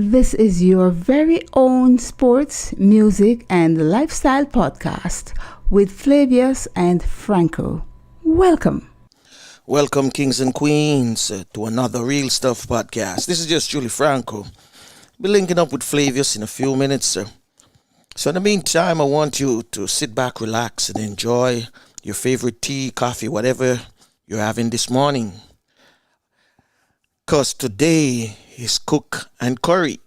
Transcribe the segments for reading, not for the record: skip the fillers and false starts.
This is your very own sports, music, and lifestyle podcast with Flavius and Franco. Welcome. Welcome, kings and queens, to another Real Stuff podcast. This is just Julie Franco. Be linking up with Flavius in a few minutes. So in the meantime, I want you to sit back, relax, and enjoy your favorite tea, coffee, whatever you're having this morning. Because today is Cook and Curry.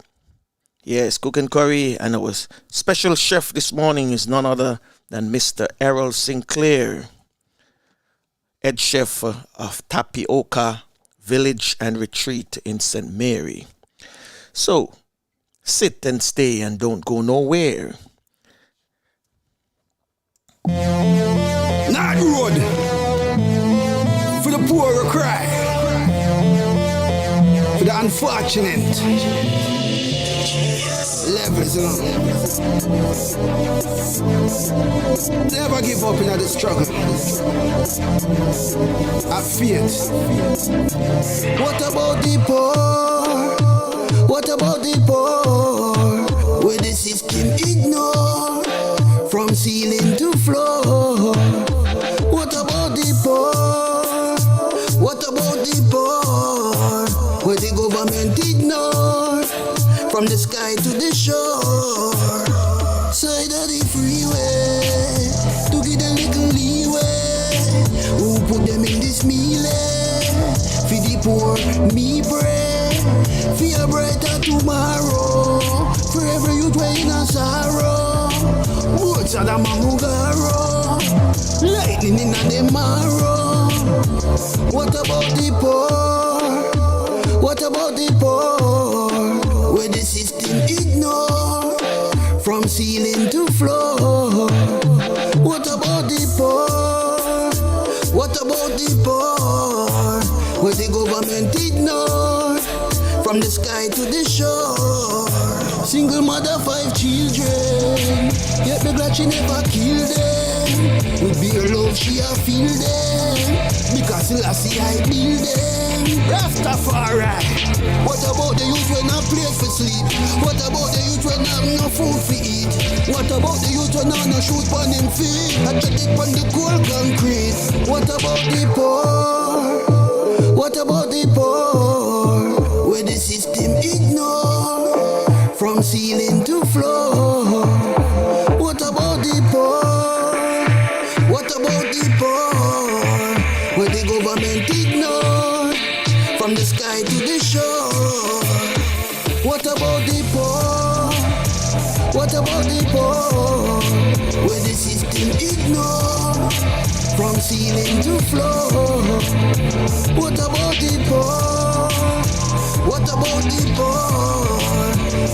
Yes, Cook and Curry, and our special chef this morning is none other than Mr. Errol Sinclair, head chef of Tapioca Village and Retreat in St. Mary. So, sit and stay and don't go nowhere. Not road for the poor who cry, for the unfortunate. Levels, Never give up in the struggle. Have faith. What about the poor? What about the poor? Where the system ignore from ceiling to floor. What about the poor? What about the poor? Where the government ignore from the sky to the shore. Side of the freeway to get a little leeway. Who put them in this meal? For the poor, me pray. For a brighter tomorrow. For every youth way in a sorrow. Woods of the Mamugaro. Lightning in the marrow. What about the poor? What about the poor? Where the system ignore from ceiling to floor. What about the poor? What about the poor? Where the government ignore from the sky to the shore. Single mother, 5 children, yet the glad she never killed them. With bare love she a feel them, because Lassie I build them. Rastafari. What about the youth when not place for sleep? What about the youth when have no food to eat? What about the youth when have no shoot on them feet? I check it on the cold concrete. What about the poor? What about the poor? Where the system ignore from ceiling to floor. What about the poor? What about the poor? Where the government ignore from the sky to the shore. What about the poor? What about the poor? Where the system ignore from ceiling to floor. What about the poor? What about the poor?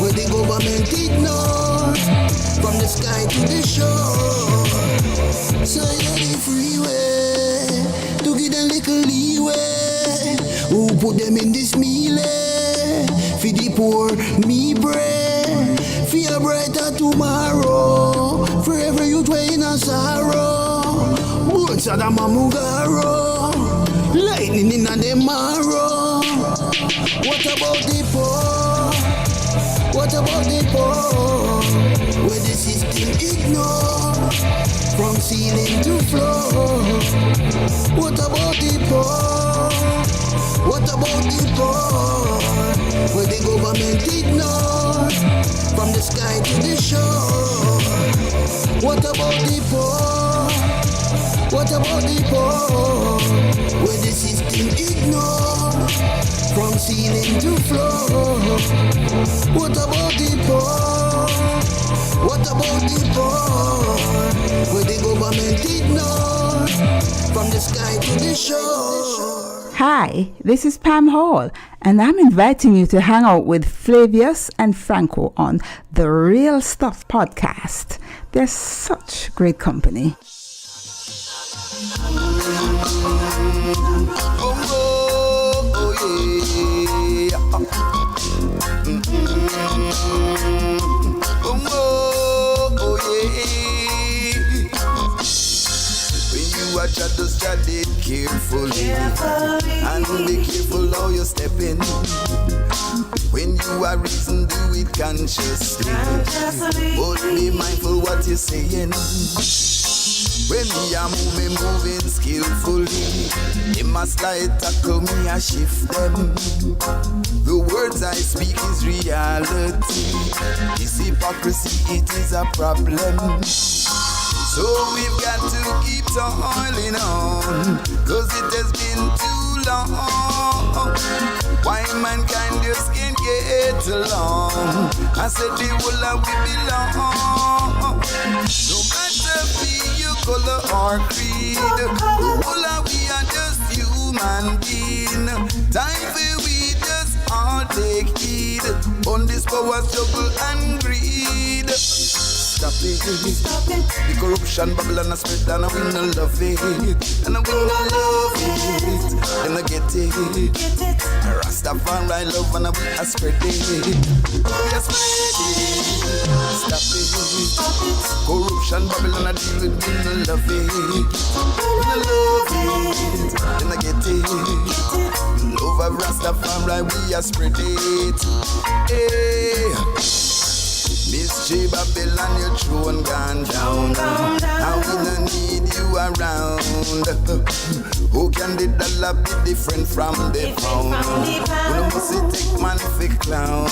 Where the government ignore from the sky to the shore. Side of the freeway to get a little leeway. Who put them in this meal? For the poor, me pray. For a brighter tomorrow. For every youth way in a sorrow. Woods of the Mamugaro. Lightning in the marrow. What about the poor? What about the poor? Where the system ignore from ceiling to floor. What about the poor? What about the poor? Where the government ignore from the sky to the shore. What about the poor? What about the poor? Where the system ignore from ceiling to floor. What about the poor? What about the poor? Where the government ignore from the sky to the shore. Hi, this is Pam Hall, and I'm inviting you to hang out with Flavius and Franco on the Real Stuff podcast. They're such great company. Watch out, just tread it carefully. And be careful how you step in. When you you a reason, do it consciously. But be mindful what you're saying. When me a moving skillfully, they must like tackle me a shift them. The words I speak is reality. This hypocrisy, it is a problem. So we've got to keep toiling on, cause it has been too long. Why mankind just can't get along? I said the whole of we belong. No matter the color or creed, the whole of we are just human being. Time for we just all take heed on this power struggle and greed. Stop it. The corruption bubble and a spread and we no love it. And we no love it. And I get it. Rastafari love and we a spread it. We a spread it. Stop it. Corruption bubble and I deal with we no love it. We no love it. And I get it. Love of Rastafari we a spread it. Hey. Miss J. Babylon, your throne gone down. Now we don't need you around. Who can the dollar be different from the pound? We must take man for clown.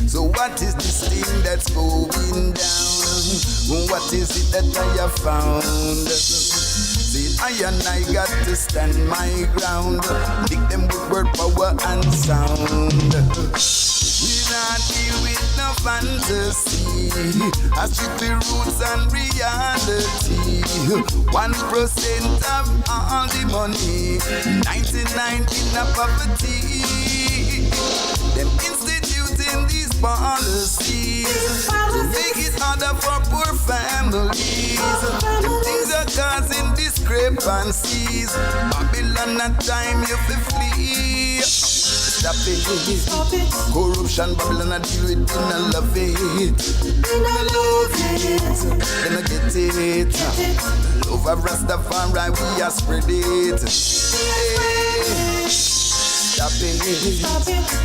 So what is this thing that's going down? What is it that I have found? See, I and I got to stand my ground. Pick them with word, power and sound. We not deal with no fantasy. I strictly roots and reality. 1% of all the money, 99 in a poverty. Them instituting these policies to make it harder for poor families. Them things are causing discrepancies. Babylon, at time you fi flee. Stop it. Corruption, Babylon, I deal with, we no love it. We no love it. Then I get it. Love of Rastafari, we a spread it. Stop it.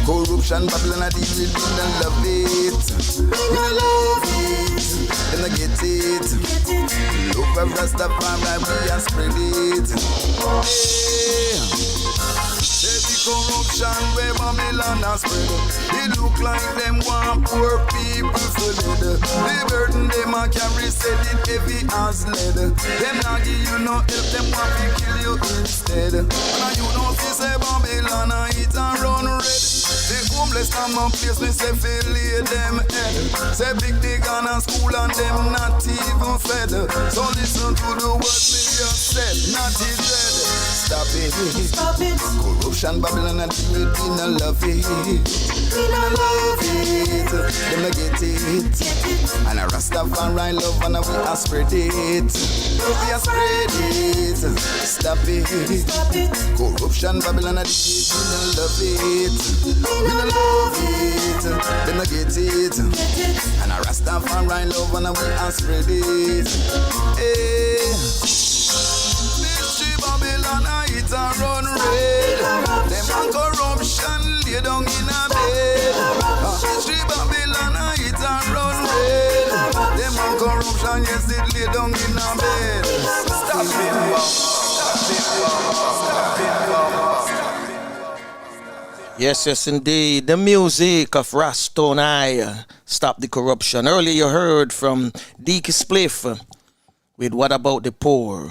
Corruption, Babylon, I deal with, we no love it. We no love it. Then I get it. Love of Rastafari, we a spread it. Heavy corruption where Babylon has spread. It look like them want poor people for dead. The burden them a carry said it heavy as lead. Them not give you no help, them want to kill you instead. And you know fi say Babylon it and run red. The homeless come on place me say fi lay them head. Say big they gone to school and them not even fed. So listen to the words me just said, not it dead. Stop it. Corruption, Babylon, and we no love it. We no love it. Them no get it. And a Rastafari love and we a spread it. We a spread it. Stop it. Corruption, Babylon, and we no love it. We no love it. Them no get it. And a Rastafari love and we a spread it. Hey. Babylon, it a run red. Them a corruption lay down in a bed. History Babylon, it a run red. Them a corruption, yes, it lay down in a bed. Stop it, Yes, indeed. The music of Rastonai, Stop the Corruption. Earlier you heard from Deaky Spliff with What About the Poor.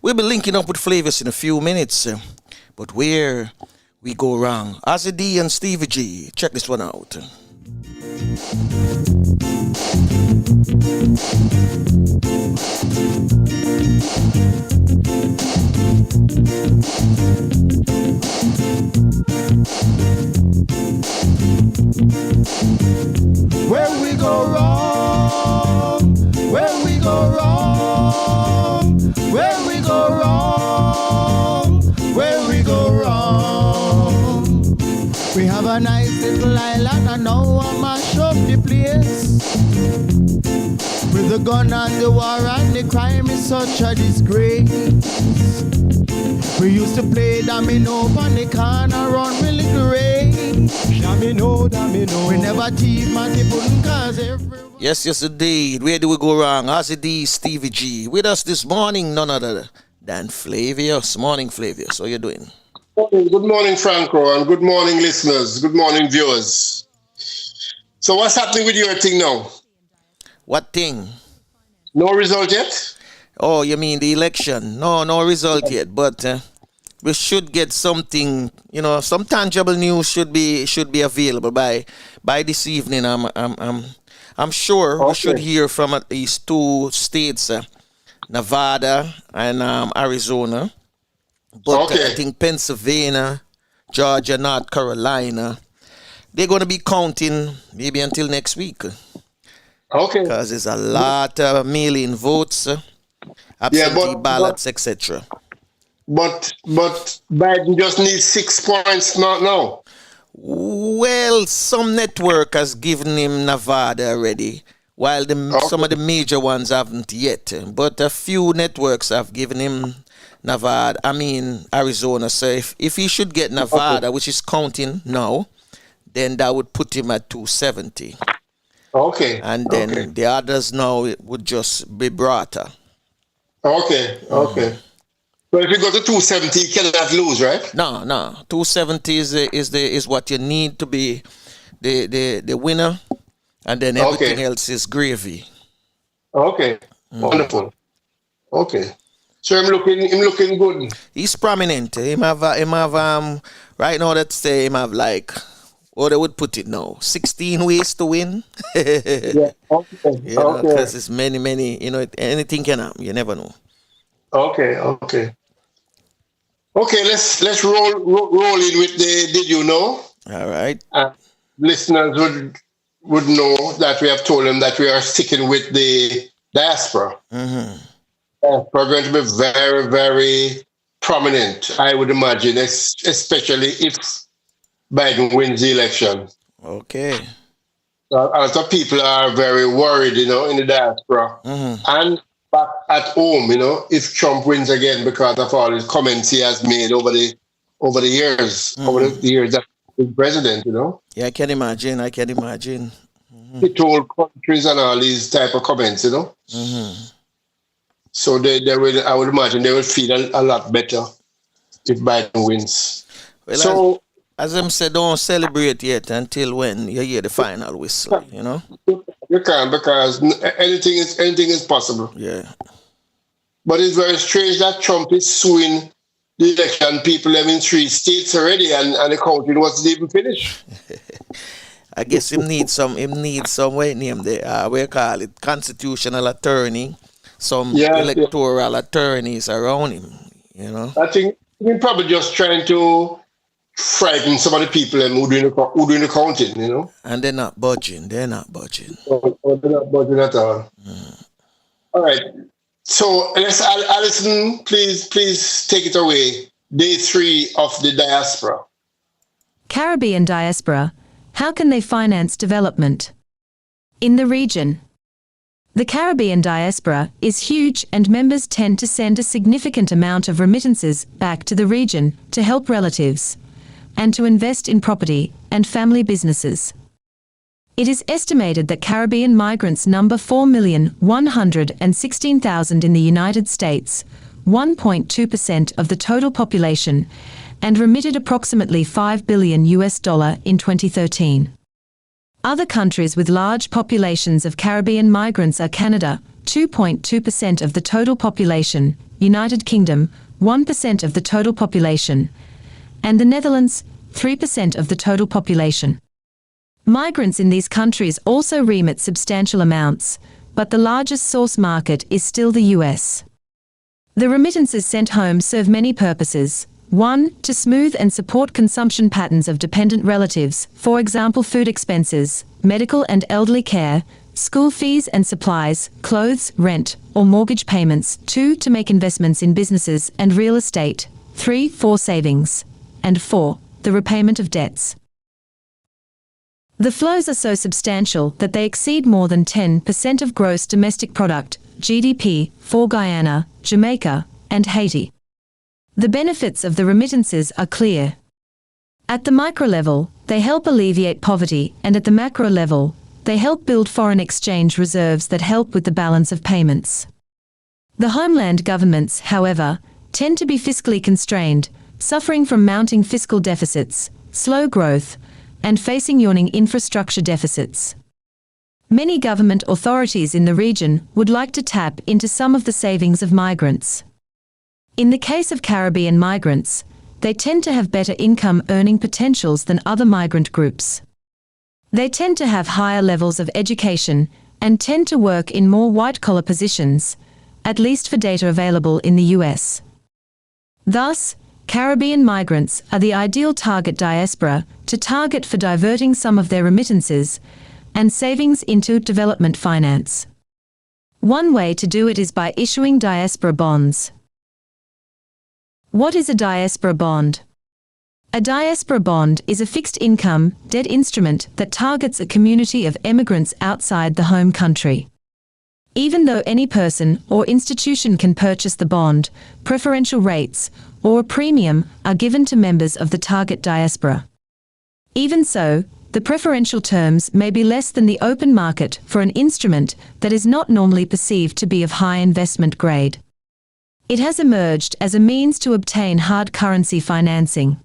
We'll be linking up with Flavius in a few minutes, but where we go wrong. Ozzy D and Stevie G, check this one out. Where we go wrong, where we go wrong, where we go wrong, where we go wrong. We have a nice little island and now I mash up the place. With the gun and the war and the crime is such a disgrace. We used to play domino on the corner run with little rain. We never teach my people cause everyone. Yes, indeed. Where do we go wrong? Ozzy D, Stevie G. With us this morning, none other than Flavius. Morning, Flavius. How you doing? Good morning, Franco, and good morning, listeners. Good morning, viewers. So what's happening with your thing now? What thing? No result yet? Oh, you mean the election? No result yet, but we should get something, some tangible news should be available by this evening. I'm sure we should hear from at least two states, Nevada and Arizona. But I think Pennsylvania, Georgia, North Carolina, they're going to be counting maybe until next week. Okay. Because there's a lot of mail-in votes, absentee ballots, etc. But Biden just needs 6 points now. Well, some network has given him Nevada already, while some of the major ones haven't yet. But a few networks have given him Arizona. So if he should get Nevada, which is counting now, then that would put him at 270. Okay. And then the others now it would just be broader. Okay. But if you go to 270, you cannot lose, right? No. 270 is what you need to be the winner, and then everything else is gravy. Okay. Wonderful. Okay. So him looking good. He's prominent. Him have right now, let's say him have like, what they would put it now, 16 ways to win. Yeah. Okay. Because it's many, anything can happen. You never know. Okay. Let's roll in with the did you know? All right. Listeners would know that we have told them that we are sticking with the diaspora. Mm-hmm. We're going to be very, very prominent, I would imagine, especially if Biden wins the election. Okay. A lot of people are very worried, in the diaspora. Mm-hmm. And back at home, if Trump wins again because of all his comments he has made over the years, that he's president, Yeah, I can imagine. Mm-hmm. He told countries and all these type of comments, Mm-hmm. So they will, I would imagine they will feel a lot better if Biden wins. Well, so as I said, don't celebrate yet until when you hear the final whistle, You can't, because anything is possible. Yeah. But it's very strange that Trump is suing the election people in 3 states already, and the counting wasn't even finished. I guess him need some way name there. We call it constitutional attorney. Some electoral attorneys around him, I think he's probably just trying to frighten some of the people who doing the counting, And they're not budging. They're not budging at all. All right. So Alison, please take it away. Day 3 of the diaspora. Caribbean diaspora. How can they finance development in the region? The Caribbean diaspora is huge, and members tend to send a significant amount of remittances back to the region to help relatives and to invest in property and family businesses. It is estimated that Caribbean migrants number 4,116,000 in the United States, 1.2% of the total population, and remitted approximately $5 billion in 2013. Other countries with large populations of Caribbean migrants are Canada, 2.2% of the total population, United Kingdom, 1% of the total population, and the Netherlands, 3% of the total population. Migrants in these countries also remit substantial amounts, but the largest source market is still the US. The remittances sent home serve many purposes. 1. To smooth and support consumption patterns of dependent relatives, for example food expenses, medical and elderly care, school fees and supplies, clothes, rent, or mortgage payments. 2. To make investments in businesses and real estate. 3. For savings. And 4. The repayment of debts. The flows are so substantial that they exceed more than 10% of gross domestic product, GDP, for Guyana, Jamaica, and Haiti. The benefits of the remittances are clear. At the micro level, they help alleviate poverty, and at the macro level, they help build foreign exchange reserves that help with the balance of payments. The homeland governments, however, tend to be fiscally constrained, suffering from mounting fiscal deficits, slow growth, and facing yawning infrastructure deficits. Many government authorities in the region would like to tap into some of the savings of migrants. In the case of Caribbean migrants, they tend to have better income earning potentials than other migrant groups. They tend to have higher levels of education and tend to work in more white-collar positions, at least for data available in the US. Thus, Caribbean migrants are the ideal target diaspora to target for diverting some of their remittances and savings into development finance. One way to do it is by issuing diaspora bonds. What is a diaspora bond? A diaspora bond is a fixed-income, debt instrument that targets a community of emigrants outside the home country. Even though any person or institution can purchase the bond, preferential rates or a premium are given to members of the target diaspora. Even so, the preferential terms may be less than the open market for an instrument that is not normally perceived to be of high investment grade. It has emerged as a means to obtain hard currency financing.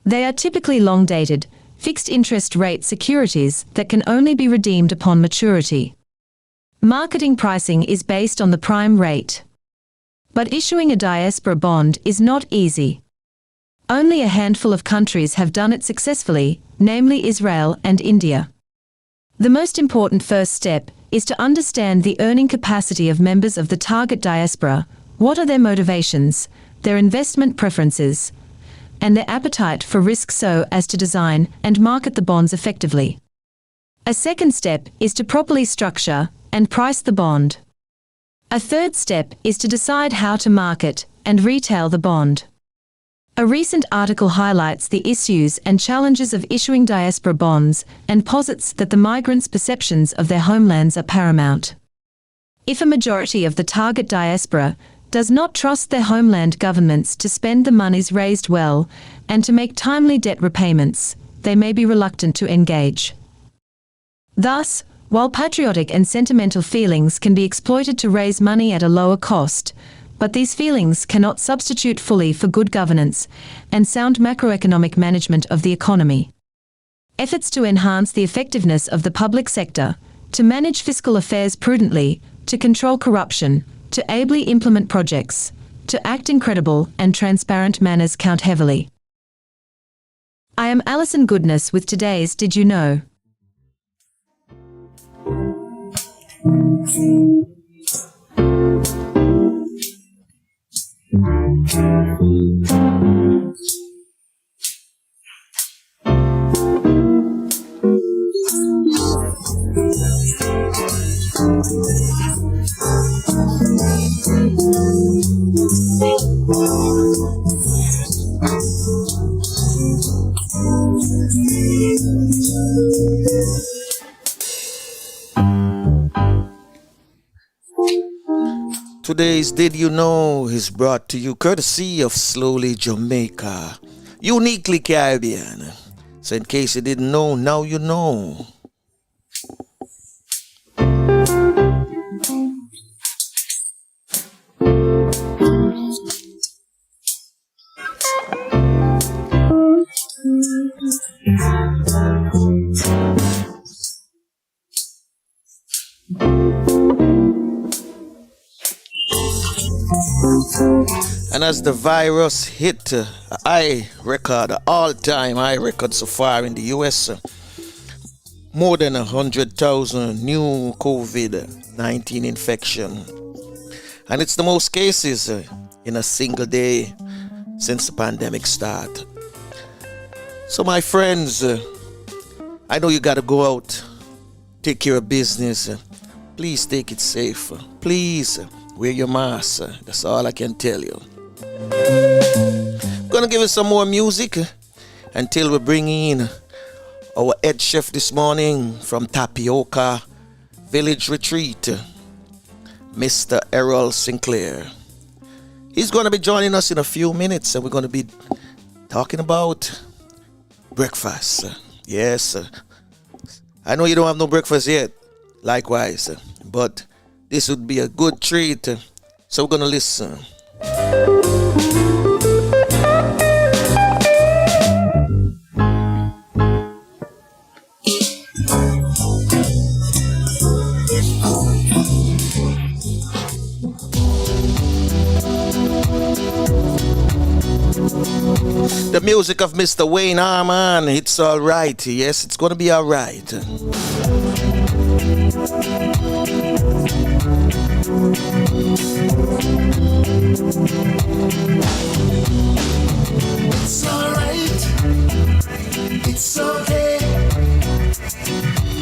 They are typically long-dated, fixed-interest rate securities that can only be redeemed upon maturity. Marketing pricing is based on the prime rate. But issuing a diaspora bond is not easy. Only a handful of countries have done it successfully, namely Israel and India. The most important first step is to understand the earning capacity of members of the target diaspora, what are their motivations, their investment preferences, and their appetite for risk so as to design and market the bonds effectively. A second step is to properly structure and price the bond. A third step is to decide how to market and retail the bond. A recent article highlights the issues and challenges of issuing diaspora bonds and posits that the migrants' perceptions of their homelands are paramount. If a majority of the target diaspora does not trust their homeland governments to spend the monies raised well and to make timely debt repayments, they may be reluctant to engage. Thus, while patriotic and sentimental feelings can be exploited to raise money at a lower cost, but these feelings cannot substitute fully for good governance and sound macroeconomic management of the economy. Efforts to enhance the effectiveness of the public sector, to manage fiscal affairs prudently, to control corruption, to ably implement projects, to act in credible and transparent manners count heavily. I am Alison Goodness with today's Did You Know? Today's Did You Know is brought to you courtesy of Slowly Jamaica, uniquely Caribbean. So in case you didn't know, now you know. And as the virus hit high record, all-time high record so far in the US, more than 100,000 new COVID-19 infection. And it's the most cases in a single day since the pandemic started. So my friends, I know you gotta go out, take care of business. Please take it safe. Please wear your mask. That's all I can tell you. I'm gonna give you some more music until we bring in our head chef this morning from Tapioca Village Retreat, Mr. Errol Sinclair. He's gonna be joining us in a few minutes, and we're gonna be talking about breakfast. Yes, I know you don't have no breakfast yet. Likewise, but this would be a good treat. So we're gonna listen. The music of Mr. Wayne Harman, it's alright. Yes, it's gonna be alright. It's alright, it's okay.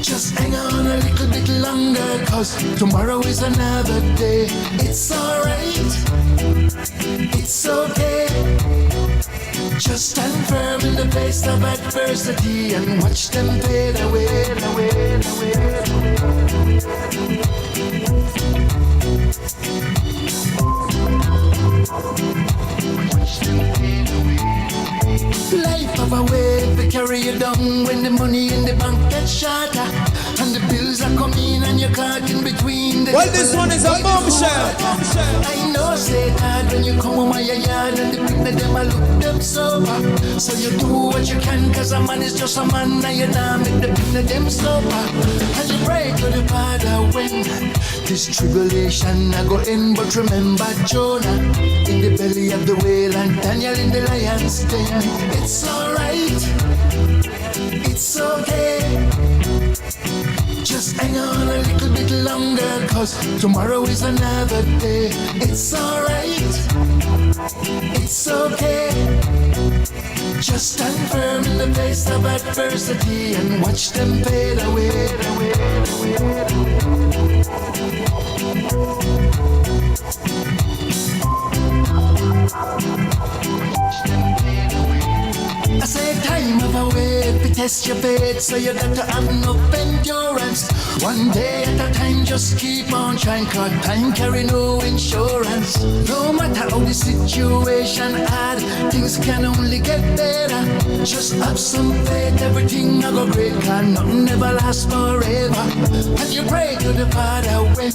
Just hang on a little bit longer, cause tomorrow is another day. It's alright, it's okay. Just stand firm in the face of adversity and watch them fade away, away, away. Life of a way to carry you down when the money in the bank gets shorter and the bills are coming and you're caught in between. Well, this one is a bombshell. I know say hard when you come home my yard and the people them a look them sober. So you do what you can, cause a man is just a man and you now make the people them sober. And you pray to the Father when this tribulation I go in, but remember Jonah in the belly of the whale and Daniel in the lion's den. It's alright, it's okay. Just hang on a little bit longer, cause tomorrow is another day. It's alright, it's okay. Just stand firm in the face of adversity and watch them fade away, away, away. I say time of a way to test your faith, so you got to have enough endurance. One day at a time, just keep on trying, cause time carry no insurance. No matter how the situation hard, things can only get better. Just have some faith, everything will go great, cause nothing ever lasts forever. And you pray to the Father when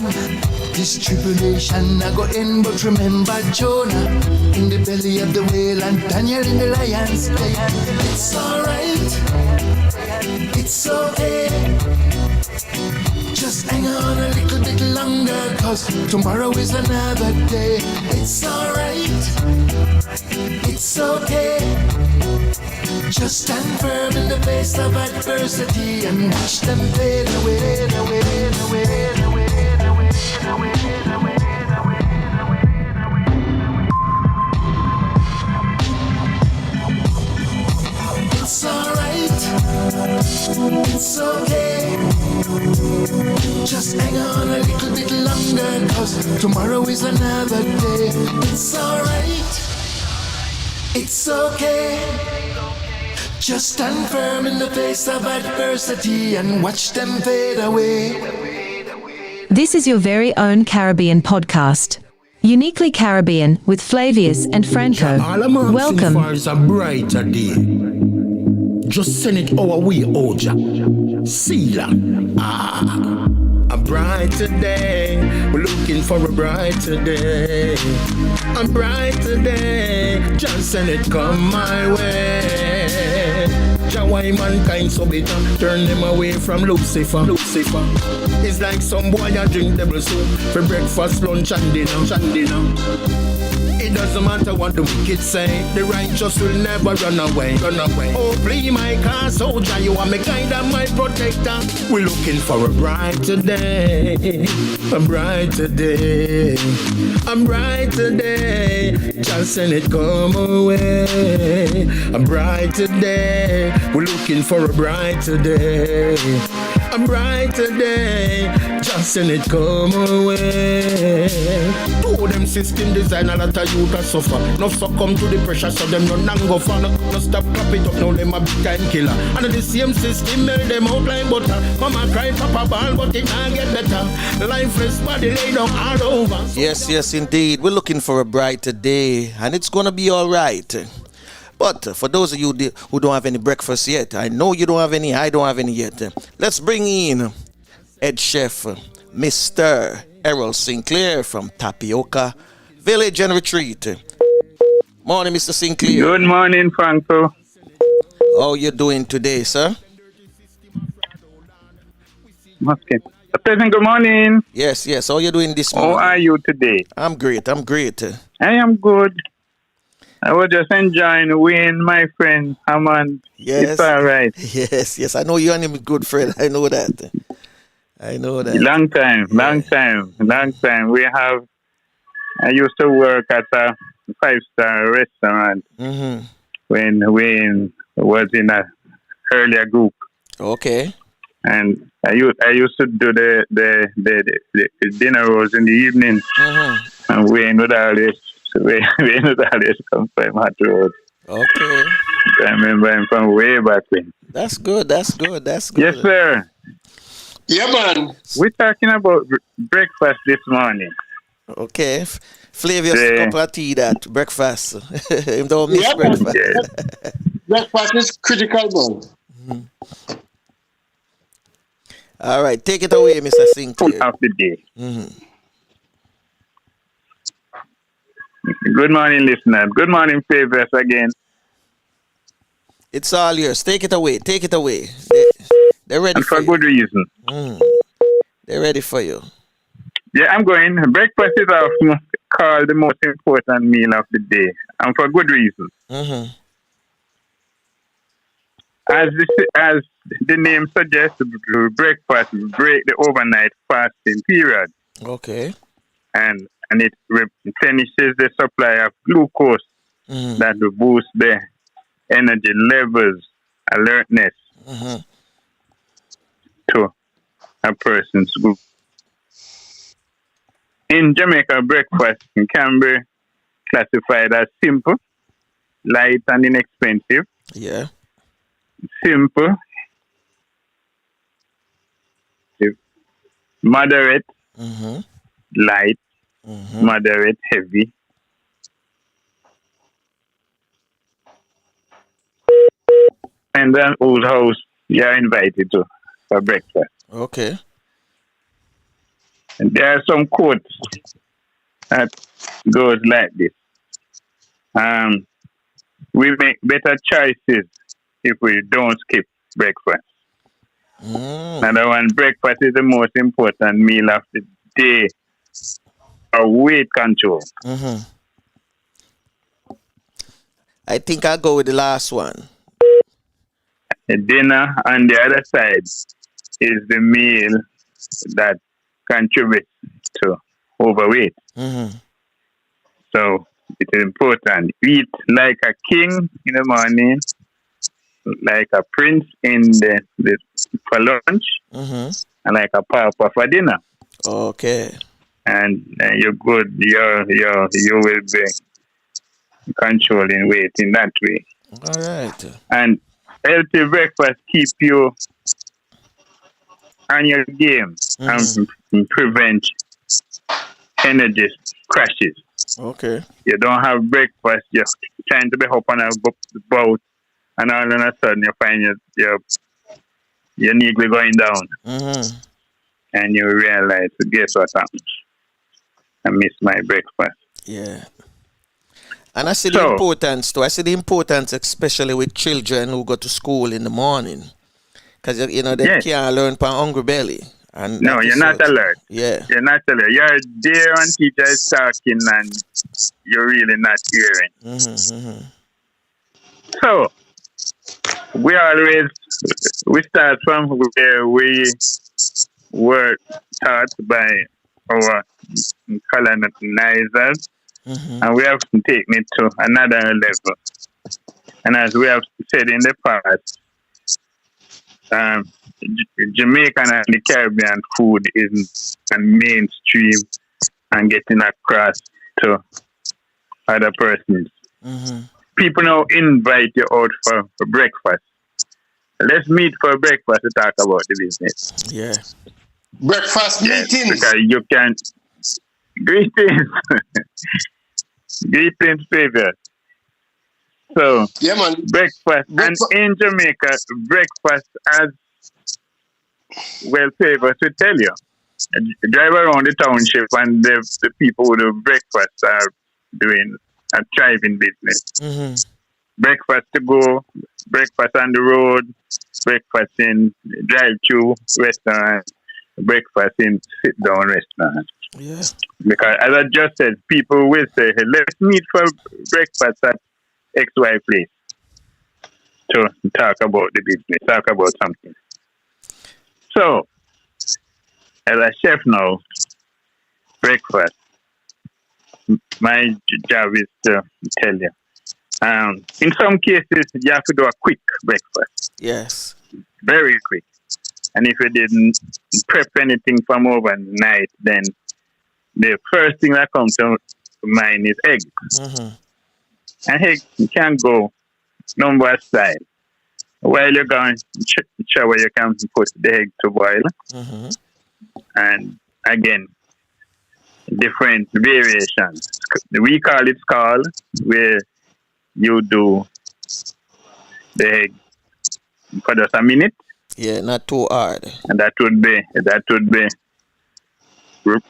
this tribulation I go in, but remember Jonah in the belly of the whale and Daniel in the lion's den. It's alright, it's okay. Just hang on a little bit longer, cause tomorrow is another day. It's alright, it's okay. Just stand firm in the face of adversity and watch them fade away, away, away, away, away, away, away. It's alright, it's okay. Just hang on a little bit longer, cause tomorrow is another day. It's alright, it's okay. Just stand firm in the face of adversity and watch them fade away. This is your very own Caribbean podcast. Uniquely Caribbean with Flavius and Franco. Welcome. Far is a brighter day. Just send it our way, Oja. Sila. A brighter day. We're looking for a brighter day. A brighter day. Just send it come my way. Why mankind so bitter? Turn them away from Lucifer. Lucifer. It's like some boy a drink devil soup for breakfast, lunch and dinner. It doesn't matter what the wicked say, the righteous will never run away. Oh, please, my car soldier, you are my guide and my protector. We're looking for a brighter day, a brighter day, a brighter day. Just send it come away. A brighter day. We're looking for a brighter day, a brighter day. Just send it come away. Two of them system design a lot of youth a suffer. No succumb to the pressure, so them no go for. No stop clap it up, now them a big time killer. And the same system melt them out like butter. Mama cry, papa ball, but it can't get better. Lifeless body lay down all over. Yes, indeed. We're looking for a brighter day, and it's gonna be alright. But for those of you who don't have any breakfast yet, I know you don't have any, I don't have any yet. Let's bring in head chef, Mr. Errol Sinclair from Tapioca Village and Retreat. Morning, Mr. Sinclair. Good morning, Franco. How you doing today, sir? Okay. Pleasant good morning. Yes. How you doing this morning? How are you today? I'm great. I am good. I was just enjoying Wayne, my friend, Hammond. Yes. It's all right. Yes. I know you and him a good friend. I know that. Long time. I used to work at a 5-star restaurant when Wayne was in a earlier group. Okay. And I used to do the dinner rolls in the evening. And Wayne would always come from Hot Road. Okay. I remember him from way back when. That's good. Yes, sir. Yeah, man. We're talking about breakfast this morning. Okay. Flavius cup of tea that breakfast. Him don't miss breakfast. Yeah. Breakfast is critical, man. All right, take it away, Mr. Sinclair. Of the day. Good morning, listeners. Good morning, Flavius again. It's all yours. Take it away. They're ready and for you. good reason. They're ready for you. Yeah, I'm going. Breakfast is often called the most important meal of the day, and for good reason. As the name suggests, breakfast break the overnight fasting period. Okay. And it replenishes the supply of glucose that will boost the energy levels, alertness to a person's group. In Jamaica, breakfast can be classified as simple, light, and inexpensive. Yeah. Simple, moderate, light, moderate, heavy. And then old house, you are invited to for breakfast. Okay. And there are some quotes that goes like this. We make better choices if we don't skip breakfast. Another one, breakfast is the most important meal of the day for weight control. I think I'll go with the last one. The dinner on the other side is the meal that contributes to overweight. So it is important. Eat like a king in the morning, like a prince in the for lunch, and like a pauper for dinner. Okay. And you're good. You will be controlling weight in that way. All right. And healthy breakfast keep you on your game and prevent energy crashes. Okay. You don't have breakfast, you're trying to be up on a boat, and all of a sudden you find your knee going down. And you realize, guess what happened? I missed my breakfast. Yeah. And I see the importance too. I see the importance especially with children who go to school in the morning. Because, they can't learn from hungry belly. And no, you're not alert. Yeah. You're not alert. You're there and teacher is talking and you're really not hearing. So, we start from where we were taught by our colonizers, and we have taken it to another level. And as we have said in the past, Jamaican and the Caribbean food is a mainstream and getting across to other persons. People now invite you out for breakfast. Let's meet for breakfast to talk about the business. Yeah. Breakfast meetings. Because you can. Greetings. Greetings, favor. So Yeah, man. breakfast, and in Jamaica, breakfast as well favored to tell you. Drive around the township and the people who do breakfast are doing a thriving business. Mm-hmm. Breakfast to go, breakfast on the road, breakfast in drive-through restaurant, breakfast in sit-down restaurant. Yeah. Because as I just said, people will say, hey, let's meet for breakfast at XY place to talk about the business, talk about something. So, as a chef now, breakfast, my job is to tell you. In some cases, you have to do a quick breakfast. Yes. Very quick. And if you didn't prep anything from overnight, then the first thing that comes to mind is egg. Mm-hmm. And egg can go number style. While you're going to shower, you can put the egg to boil. Mm-hmm. And again, different variations. We call it scald, where you do the egg for just a minute. Yeah, not too hard. And that would be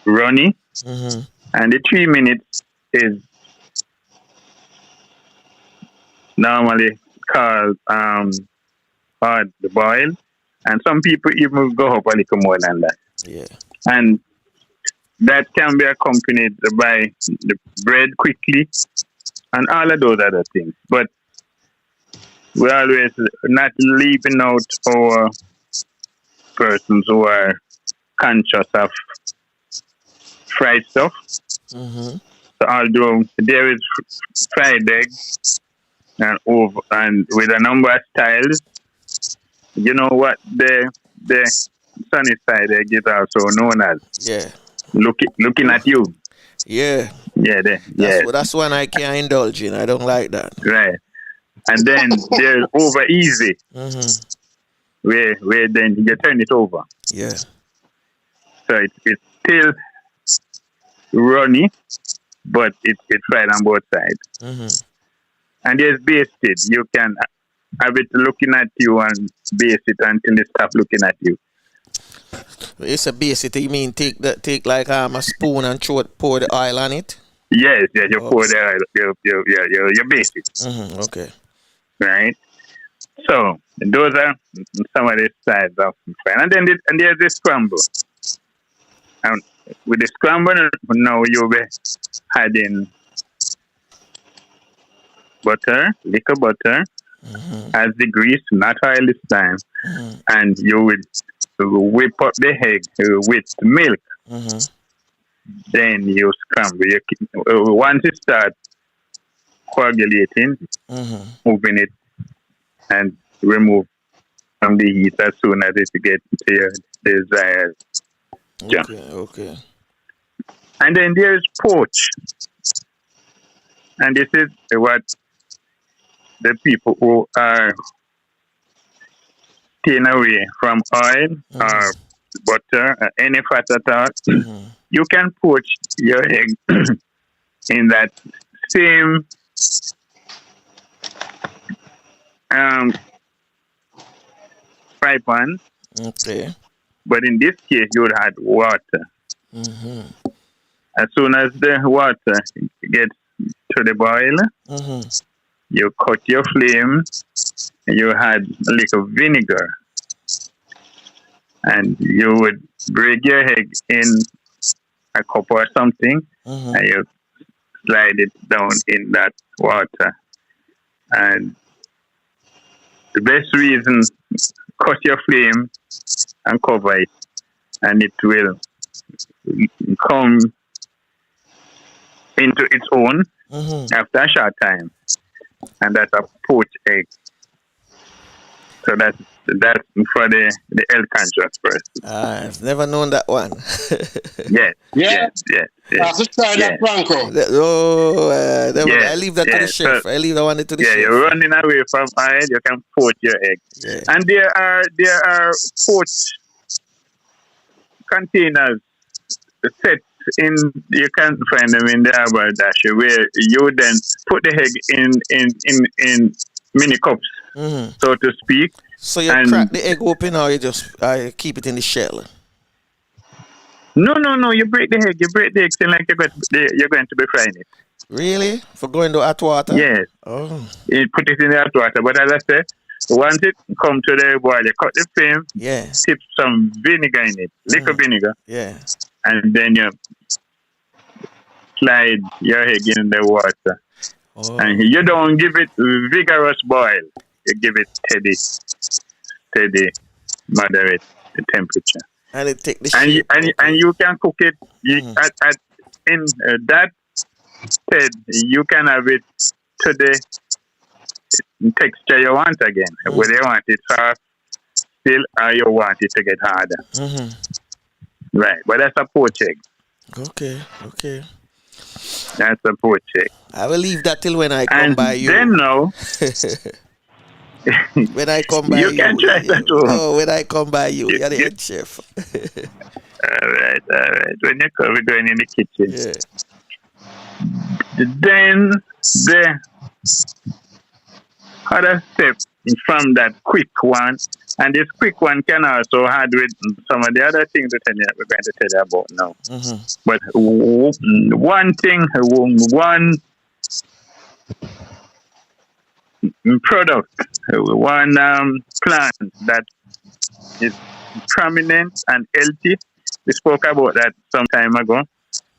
runny. Mm-hmm. And the 3 minutes is normally called hard to boil. And some people even go up a little more than that. Yeah. And that can be accompanied by the bread quickly and all of those other things. But we always not leaving out our persons who are conscious of fried stuff. Mm-hmm. So although there is fried eggs and with a number of styles, you know what the sunny side egg is also known as. Yeah. Looking at you. Yeah. Yeah. That's one I can't indulge in. I don't like that. Right. And then there's over easy. Mm-hmm. Where then you turn it over. Yeah. So it's still runny, but it's fried on both sides. Mm-hmm. And there's basted. You can have it looking at you and baste it until it stops looking at you. It's a base it. You mean take like a spoon and pour the oil on it? Yes, you pour the oil, you baste it. Mm-hmm. Okay. Right? So those are some of the sides of fried. And then there's the scramble. And with the scramble, now you'll be adding butter, liquor butter, as the grease, not oil this time. Mm-hmm. And you would whip up the egg with milk. Mm-hmm. Then you scramble. Once it starts coagulating, moving it and remove from the heat as soon as it gets to your desired. Okay. And then there's poach. And this is what the people who are staying away from oil or butter or any fat at all, you can poach your egg in that same fry pan. Okay. But in this case, you would add water. Mm-hmm. As soon as the water gets to the boil, you cut your flame, you add a little vinegar, and you would break your egg in a cup or something, and you slide it down in that water. And the best reason, cut your flame and cover it, and it will come into its own after a short time. And that's a poached egg. So that's for the health conscious person. I've never known that one. Yes. Let's try that, Franco. I leave that to the chef. I leave that one to the chef. You're running away from oil, you can poach your egg. Yeah. And there are poached containers, sets you can find them in the haberdashery where you then put the egg in mini cups, so to speak. So you crack the egg open, or you just keep it in the shell? No. You break the egg. You break the egg till like you're going to be frying it. Really? For going to hot water? Yes. Oh. You put it in the hot water. But as I said, once it come to the boil, you cut the flame. Yeah. Tip some vinegar in it, liquor vinegar. Yeah. And then you slide your egg in the water. Oh. And you don't give it vigorous boil. You give it steady, moderate temperature. And it take the shape. And you can cook it in that stead. You can have it to the texture you want again. Whether you want it soft still, or you want it to get harder. Right, but that's a poached egg. Okay. That's a poached egg. I will leave that till when I come by you. Then now, when I come by you, can try that too. Oh, when I come by you, you're the head chef. All right. When you come, we're going in the kitchen. Yeah. Then the other step from that quick one, and this quick one can also add with some of the other things that we're going to tell you about now. But one thing, one product, one plant that is prominent and healthy, we spoke about that some time ago,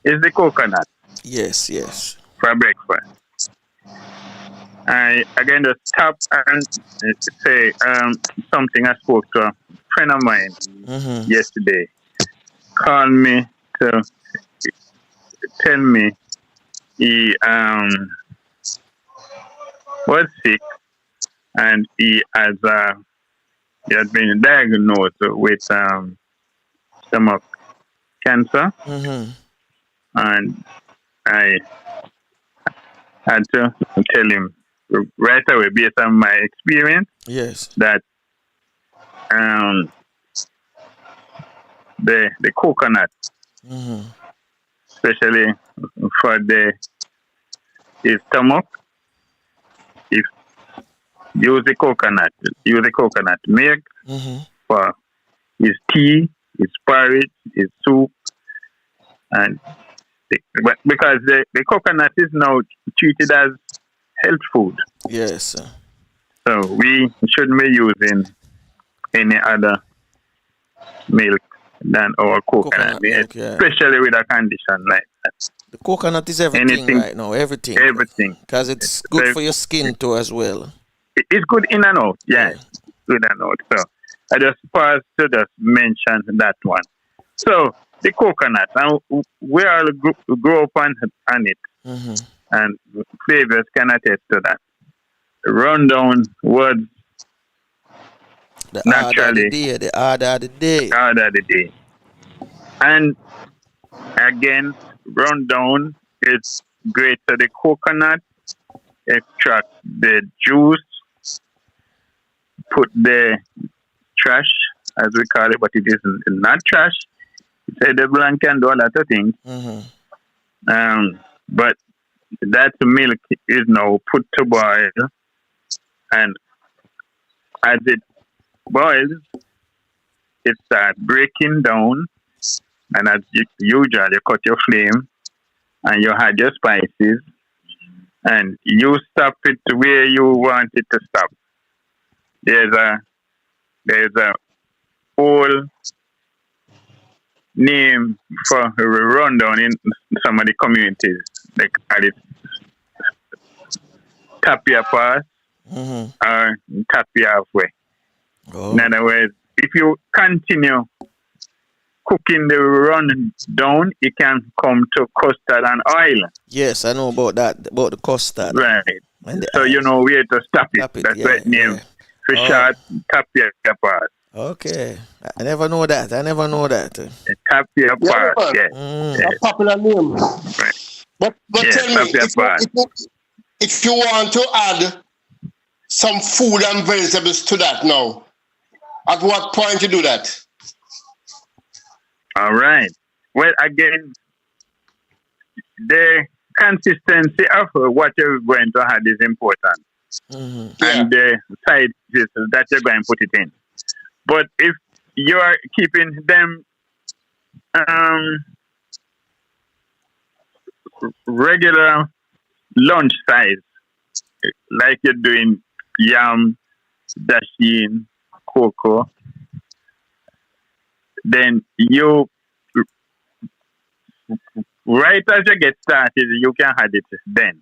is the coconut. Yes. For breakfast. I again just stop and say something I spoke to a friend of mine yesterday. Called me to tell me he was sick and he had been diagnosed with stomach cancer, and I had to tell him right away, based on my experience, that the coconut, especially for his stomach, if use the coconut milk for his tea, his porridge, his soup, and because the coconut is now treated as health food. Yes. So we shouldn't be using any other milk than our coconut milk, especially with a condition like that. The coconut is everything right now, everything. Because it's good for your skin too as well. It's good in and out, good and out. So I just paused to just mention that one. So the coconut, and we all grow up on it, and Flavors can attest to that. Rundown words naturally. The order of the day. And again, rundown is great. So the coconut, extract the juice, put the trash, as we call it, but it isn't not trash. It's edible and can do a lot of things. But that milk is now put to boil, and as it boils, it starts breaking down, and as usual, you cut your flame, and you add your spices, and you stop it where you want it to stop. There's a whole name for a rundown in some of the communities. They call it Tapioca or Tapioca way. In other words, if you continue cooking the rundown, it can come to custard and oil. Yes, I know about that, about the custard. Right. So you know where to stop it. That's why it's named for short Tapioca part. Okay. I never know that. Tapioca part, A popular name. Right. But tell me, if you want to add some food and vegetables to that now, at what point you do that? All right. Well, again, the consistency of what you're going to add is important, and the size that you're going to put it in. But if you are keeping them regular lunch size, like you're doing yam, dasheen, cocoa, then you, right as you get started, you can add it then,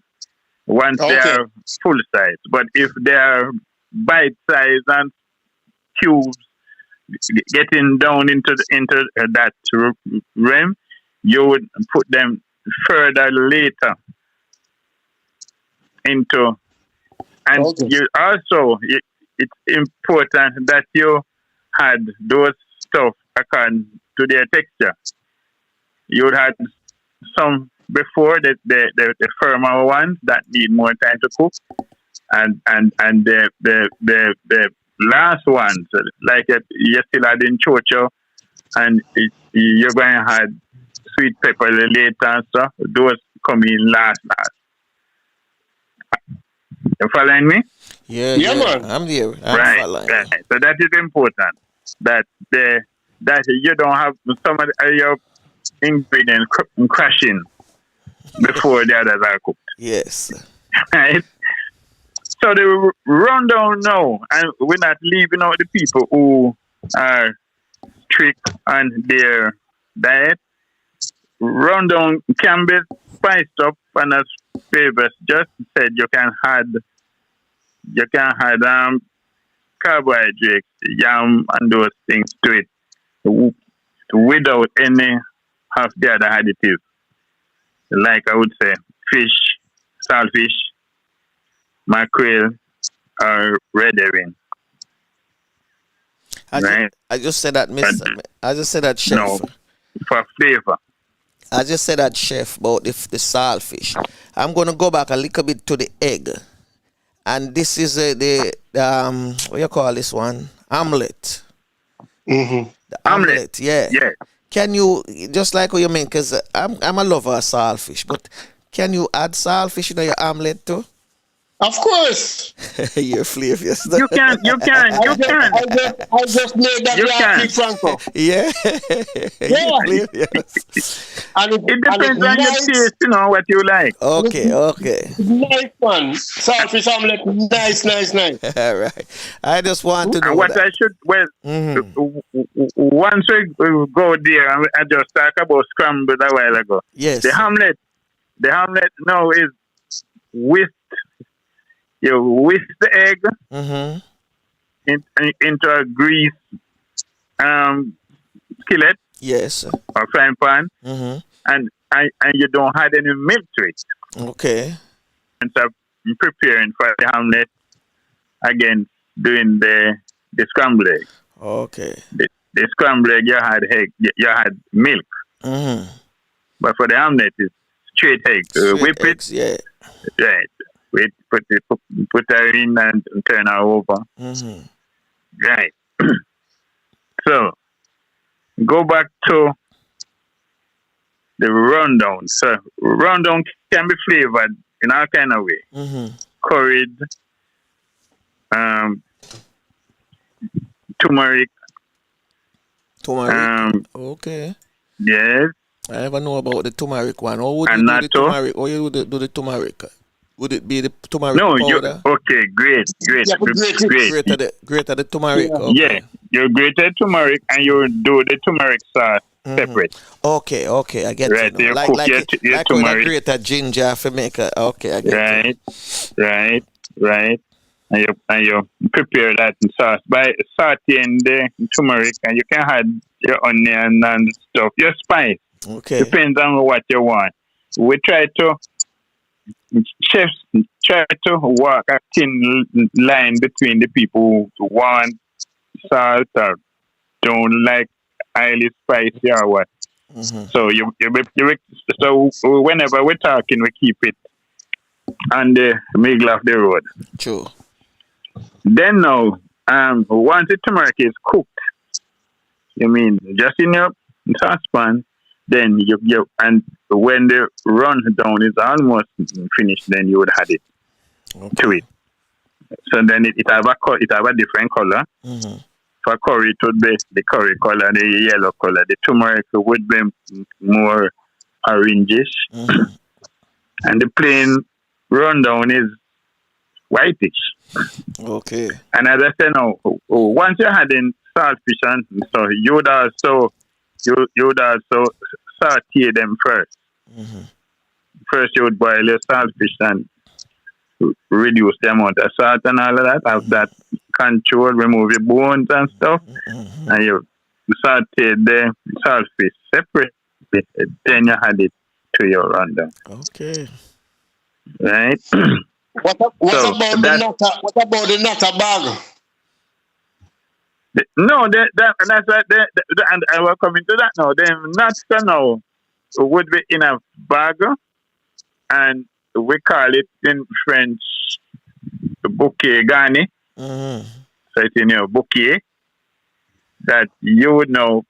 once they are full size. But if they are bite size and cubes, getting down into that realm, you would put them further later into, and you also, it's important that you had those stuff according to their texture. You would have some before the firmer ones that need more time to cook, and the last ones, like you're still adding chocho, and you're going to add sweet pepper later and stuff. Those come in last. You following me? Yeah, man. I'm there. Right. So that is important. That you don't have some of your ingredients crashing before the others are cooked. Yes. Right. So the rundown now, and we're not leaving out the people who are strict on their diet. Rundown can be spiced up, and as Favors just said, you can add carbohydrates, yam, and those things to it without any of the other additives. Like I would say, fish, saltfish, mackerel, or red herring. I just said that, I just said that, Chef. No, for flavor. I just said that, Chef, about the saltfish. I'm going to go back a little bit to the egg. And this is the what you call this one? Omelette. Mm-hmm. The omelette, yeah. Can you, just like what you mean, because I'm a lover of saltfish, but can you add saltfish in your omelette too? Of course. You're flavious. You can. I just made that last Franco. Yeah. And it depends on your taste, what you like. Okay. Nice one. Saltfish omelette. Nice. All right. I just want to know what I should, once we go there, I just talked about scrambled a while ago. Yes. The omelette now is whisked. You whisk the egg into a grease skillet, yes, or frying pan, and you don't add any milk to it. Okay. And so I'm preparing for the omelette again, doing the scrambled egg. Okay. The scrambled egg, you had milk, but for the omelette, it's straight egg. Whip eggs, it, right. Wait, put her in and turn her over. Right. So, go back to the rundown. So, rundown can be flavored in all kind of way. Curried, turmeric. Okay. Yes. I never know about the turmeric one. Or would you do the turmeric? Or you do the turmeric? Would it be the turmeric powder? Okay, great. Grate the turmeric. Okay. Yeah, you grate the turmeric and you do the turmeric sauce separate. Okay, I get right, it. You like cook your when turmeric. I grate a ginger for make a, okay, I get it. Right. And you prepare that sauce by sauteing the turmeric, and you can add your onion and stuff, your spice. Okay. Depends on what you want. Chefs try to walk a thin line between the people who want salt or don't like highly spicy or what. So so whenever we're talking, we keep it on the middle of the road. True. Then now, once the turmeric is cooked, just in your saucepan, then you and when the rundown is almost finished, then you would add it to it. So then it have a different color. For curry, it would be the curry color, the yellow color. The turmeric would be more orangish, and the plain rundown is whitish. Okay. And as I said now, once you're adding saltfish and so you would also saute them first. First you would boil your saltfish and reduce the amount of salt and all of that. Have that control, remove the bones and stuff, and you saute the saltfish separately. Then you add it to your rundown. Okay. Right. What about the nata bag? That's right. And I will come into that now. Them nuts now would be in a bag, and we call it in French bouquet garni. So it's in your bouquet that you would know,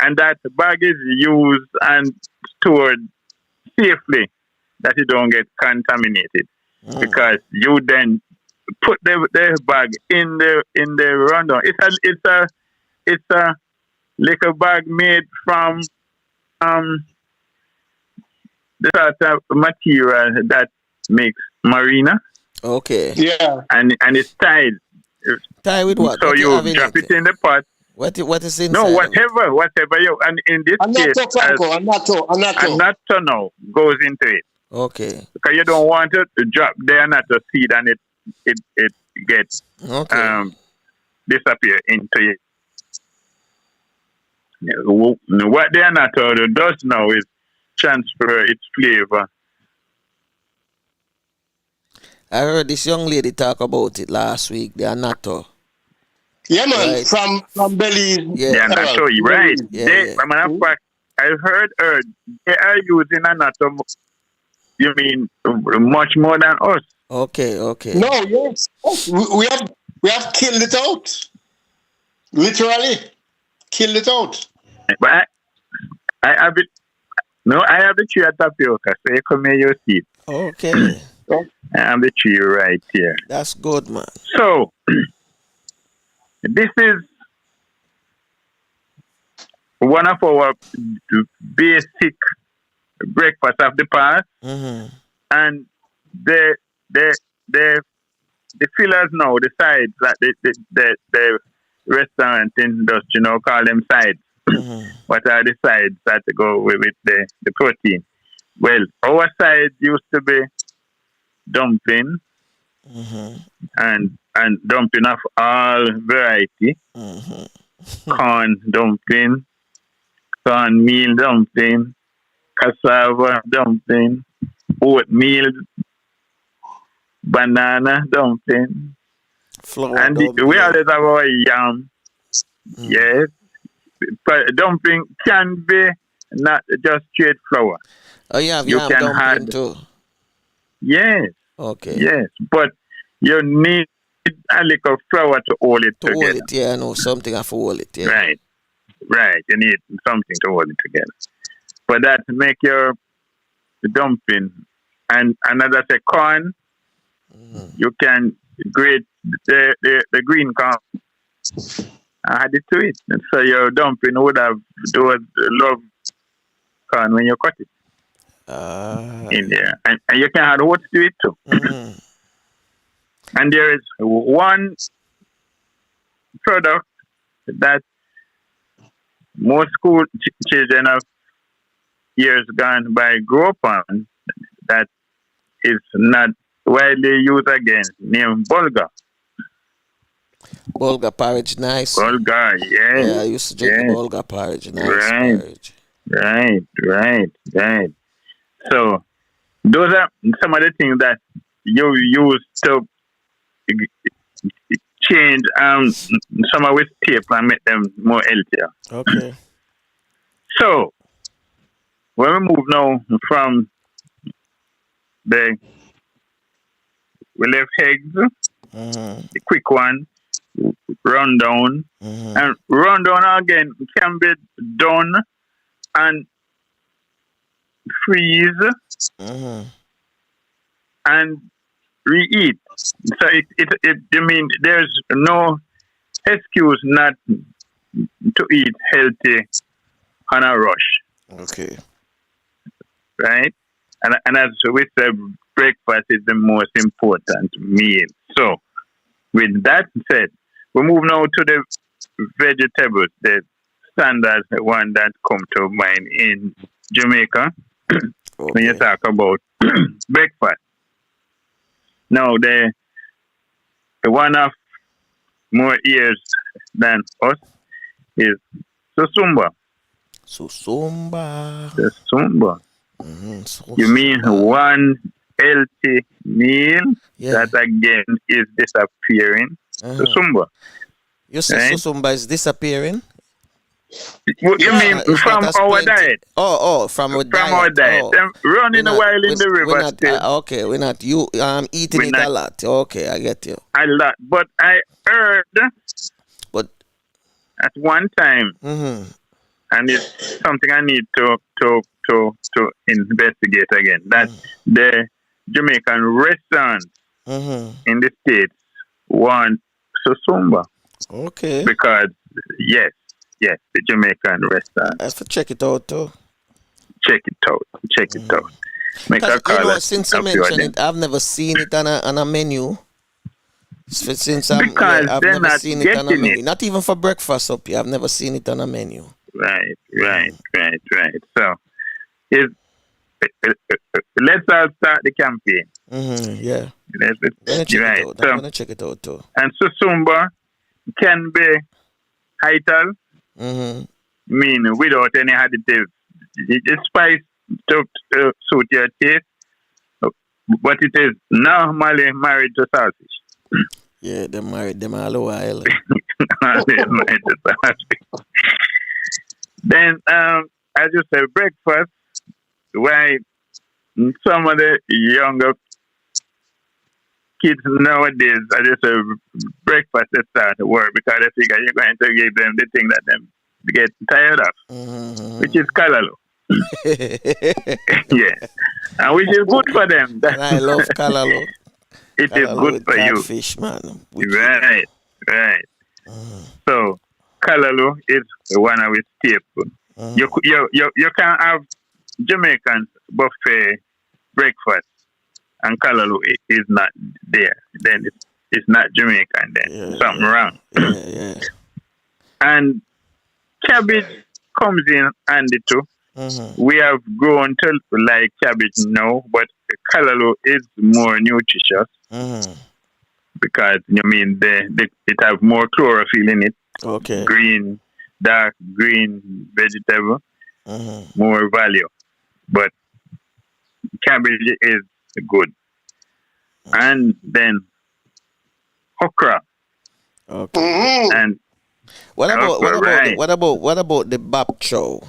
and that bag is used and stored safely that it don't get contaminated, because you then put the bag in the rundown. It's a little bag made from the sort of material that makes marina. Okay. Yeah. And it's tied. Tied with what? So what you drop it in the pot. What is inside? No, whatever you, and in this case, a natto now goes into it. Okay. Because you don't want it to drop there natto seed and it gets disappear into it. What the natto does now is transfer its flavor. I heard this young lady talk about it last week. The natto. Yeah, man. Right. From Belize. Yeah, natto, right? Yeah. Matter of fact, I heard they are using a natto. You mean much more than us? Okay. No, yes. We have killed it out. Literally. Killed it out. But I have it. No, I have the tree at Tapioca, so you come here, you see it. Okay. I have the tree right here. That's good, man. So, this is one of our basic breakfast of the past, and the fillers now, the sides that the restaurant industry now call them sides. What are the sides that go with the protein? Well, our side used to be dumpling and dumpling of all variety. Corn dumpling, cornmeal dumpling, cassava dumpling, oatmeal, banana dumpling, and we always have our yam. Yes, but dumpling can be not just straight flour. Oh, you have you yam can dumpling add too. Yes. Okay. Yes, but you need a little flour to hold it together. Hold it, yeah, I know something have to hold it, yeah. Right. You need something to hold it together. But that make your dumpling. And another say corn, you can grate the green corn, add it to it. And so your dumpling would have those love corn when you cut it in there. And you can add oats to it too. And there is one product that most school children of years gone by grew up on that is not widely used again, named bulgur. Bulgur porridge, nice. Bulgur, yes. Yeah, I used to drink the bulgur porridge, nice porridge. Right. So, those are some of the things that you use to change some of its tape and make them more healthier. Okay. So, when we move now from we left eggs, the quick one, rundown, and rundown again can be done and freeze and reheat. So I mean, there's no excuse not to eat healthy on a rush, Okay. right? And as we said, breakfast is the most important meal. So, with that said, we move now to the vegetables, the standard one that come to mind in Jamaica when you talk about breakfast. Now, the one of more years than us is Susumba. Susumba. The Sumba. Susumba. You mean one healthy meal that again is disappearing? Susumba. You say Susumba is disappearing? You mean from our diet? From our diet. From our diet. Oh. Them running a while in the river still. Okay, we're not eating it a lot. Okay, I get you. A lot. But I heard at one time, and it's something I need to investigate again, that the Jamaican restaurants in the States want Susumba. Okay. Because, yes, the Jamaican restaurant. I have to check it out too. Check it out. Make a call. Since you mentioned it, I've never seen it on a menu. I've never seen it on a menu. Not even for breakfast up here. I've never seen it on a menu. Right. So, let's all start the campaign. Yeah. I'm gonna check it out too. And Susumba can be heightal, mean without any additives. It's spice to suit your taste, but it is normally married to sausage. Yeah, they married them all a while. Then, I just say breakfast. Why some of the younger kids nowadays, I just say breakfast they start to work because they figure you're going to give them the thing that them get tired of, which is callaloo. Yeah, and which is good for them. And I love callaloo. It is good for you. Fish, man. Right. So callaloo is one of its staple. You can have Jamaican buffet breakfast and callaloo is not there. Then it's not Jamaican. Then something wrong. Yeah. And cabbage comes in handy too. We have grown to like cabbage now, but callaloo is more nutritious because it have more chlorophyll in it. Okay. Dark green vegetable, more value. But cabbage is good. And then okra. Okay. And what about the bap chow?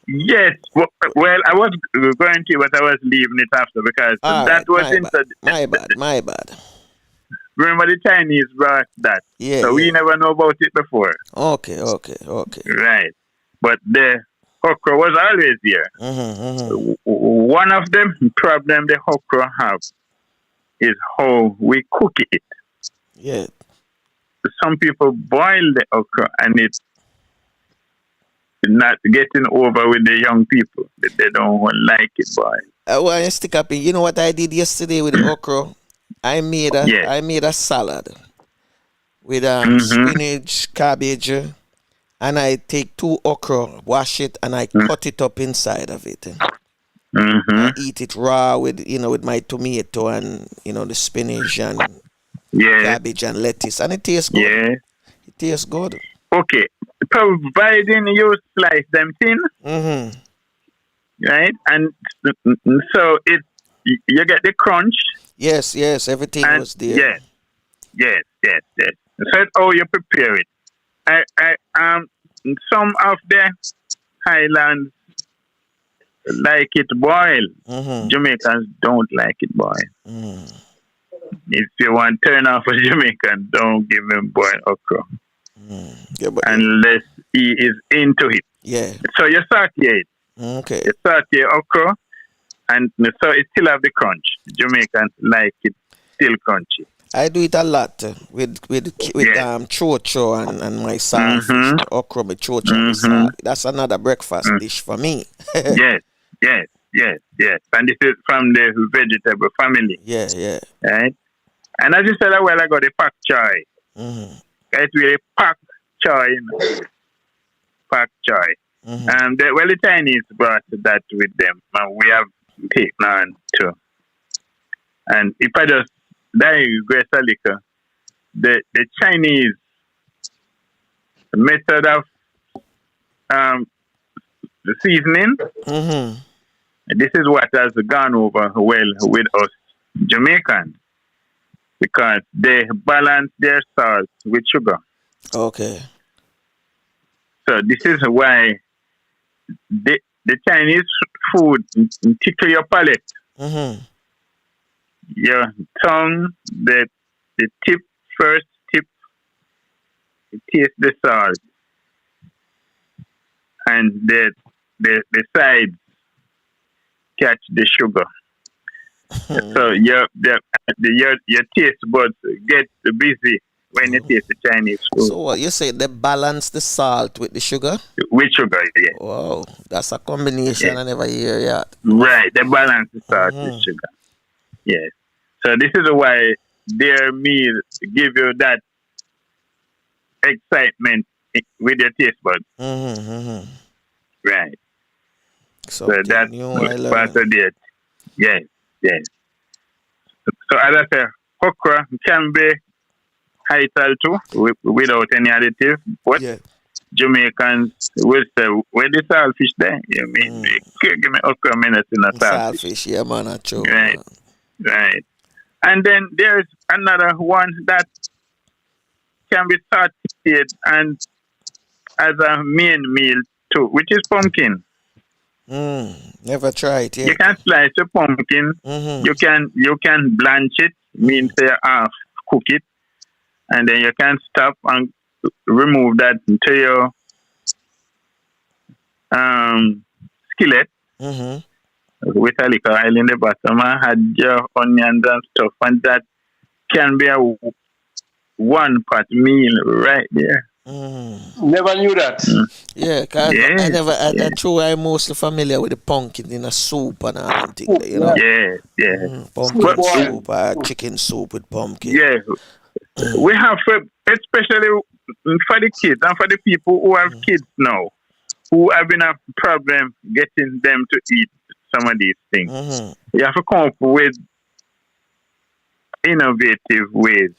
Yes. Well, I was going to, but I was leaving it after because that was my bad. Remember the Chinese brought that. Yeah. So we never know about it before. Okay. Right. But the okra was always there. One of the problem the okra have is how we cook it. Yeah. Some people boil the okra and it's not getting over with the young people. They don't like it boiled. I want to stick up in. You know what I did yesterday with the okra? I made a salad with spinach, cabbage, and I take 2 okra, wash it, and I cut it up inside of it. I eat it raw with my tomato and the spinach and cabbage and lettuce, and it tastes good. Yeah. It tastes good. Okay, providing you slice them thin, right? And so you get the crunch. Yes, everything was there. Yes. So how you prepare it. Some of the highlands like it boiled. Jamaicans don't like it boiled. If you want to turn off a Jamaican, don't give him boiled okra. Yeah, unless he is into it. Yeah. So you saute it. Okay. You saute okra, and so it still have the crunch. Jamaicans like it still crunchy. I do it a lot with chocho and my saltfish, the okra, my chocho and the salt. That's another breakfast dish for me. Yes. And this is from the vegetable family. Yeah. Right? And as you said a while ago, the pak choy. It's really pak choy. Pak choy. The Chinese brought that with them. And we have taken on too. And if I just digress a little, the Chinese method of the seasoning, this is what has gone over well with us Jamaicans, because they balance their salt with sugar. Okay. So this is why the Chinese food tickle your palate. Your tongue, the first tip, it tastes the salt, and the sides catch the sugar. So your taste buds get busy when you taste the Chinese food. So what you say? They balance the salt with the sugar? With sugar, yeah. Wow, that's a combination I never hear yet. Right, they balance the salt with sugar. Yes. So this is why their meal give you that excitement with your taste buds. Right. So that's part of it. Yes. So as I said, okra can be high salt too, without any additive. But Jamaicans will say, where the saltfish there? You mean, give me okra minutes in a saltfish. Yeah, man, true. Right. And then there's another one that can be sauteed and as a main meal too, which is pumpkin. Never tried it. You can slice the pumpkin. You can blanch it, means say half cook it, and then you can stop and remove that into your skillet. With a little oil in the bottom, and add your onions and stuff, and that can be a one pot meal right there. Never knew that. Yeah, cause I never. I'm mostly familiar with the pumpkin in a soup and all them things, you know. Yeah. Pumpkin soup, chicken soup with pumpkin. Yeah, we have, especially for the kids and for the people who have kids now, who have been a problem getting them to eat some of these things. You have to come up with innovative ways.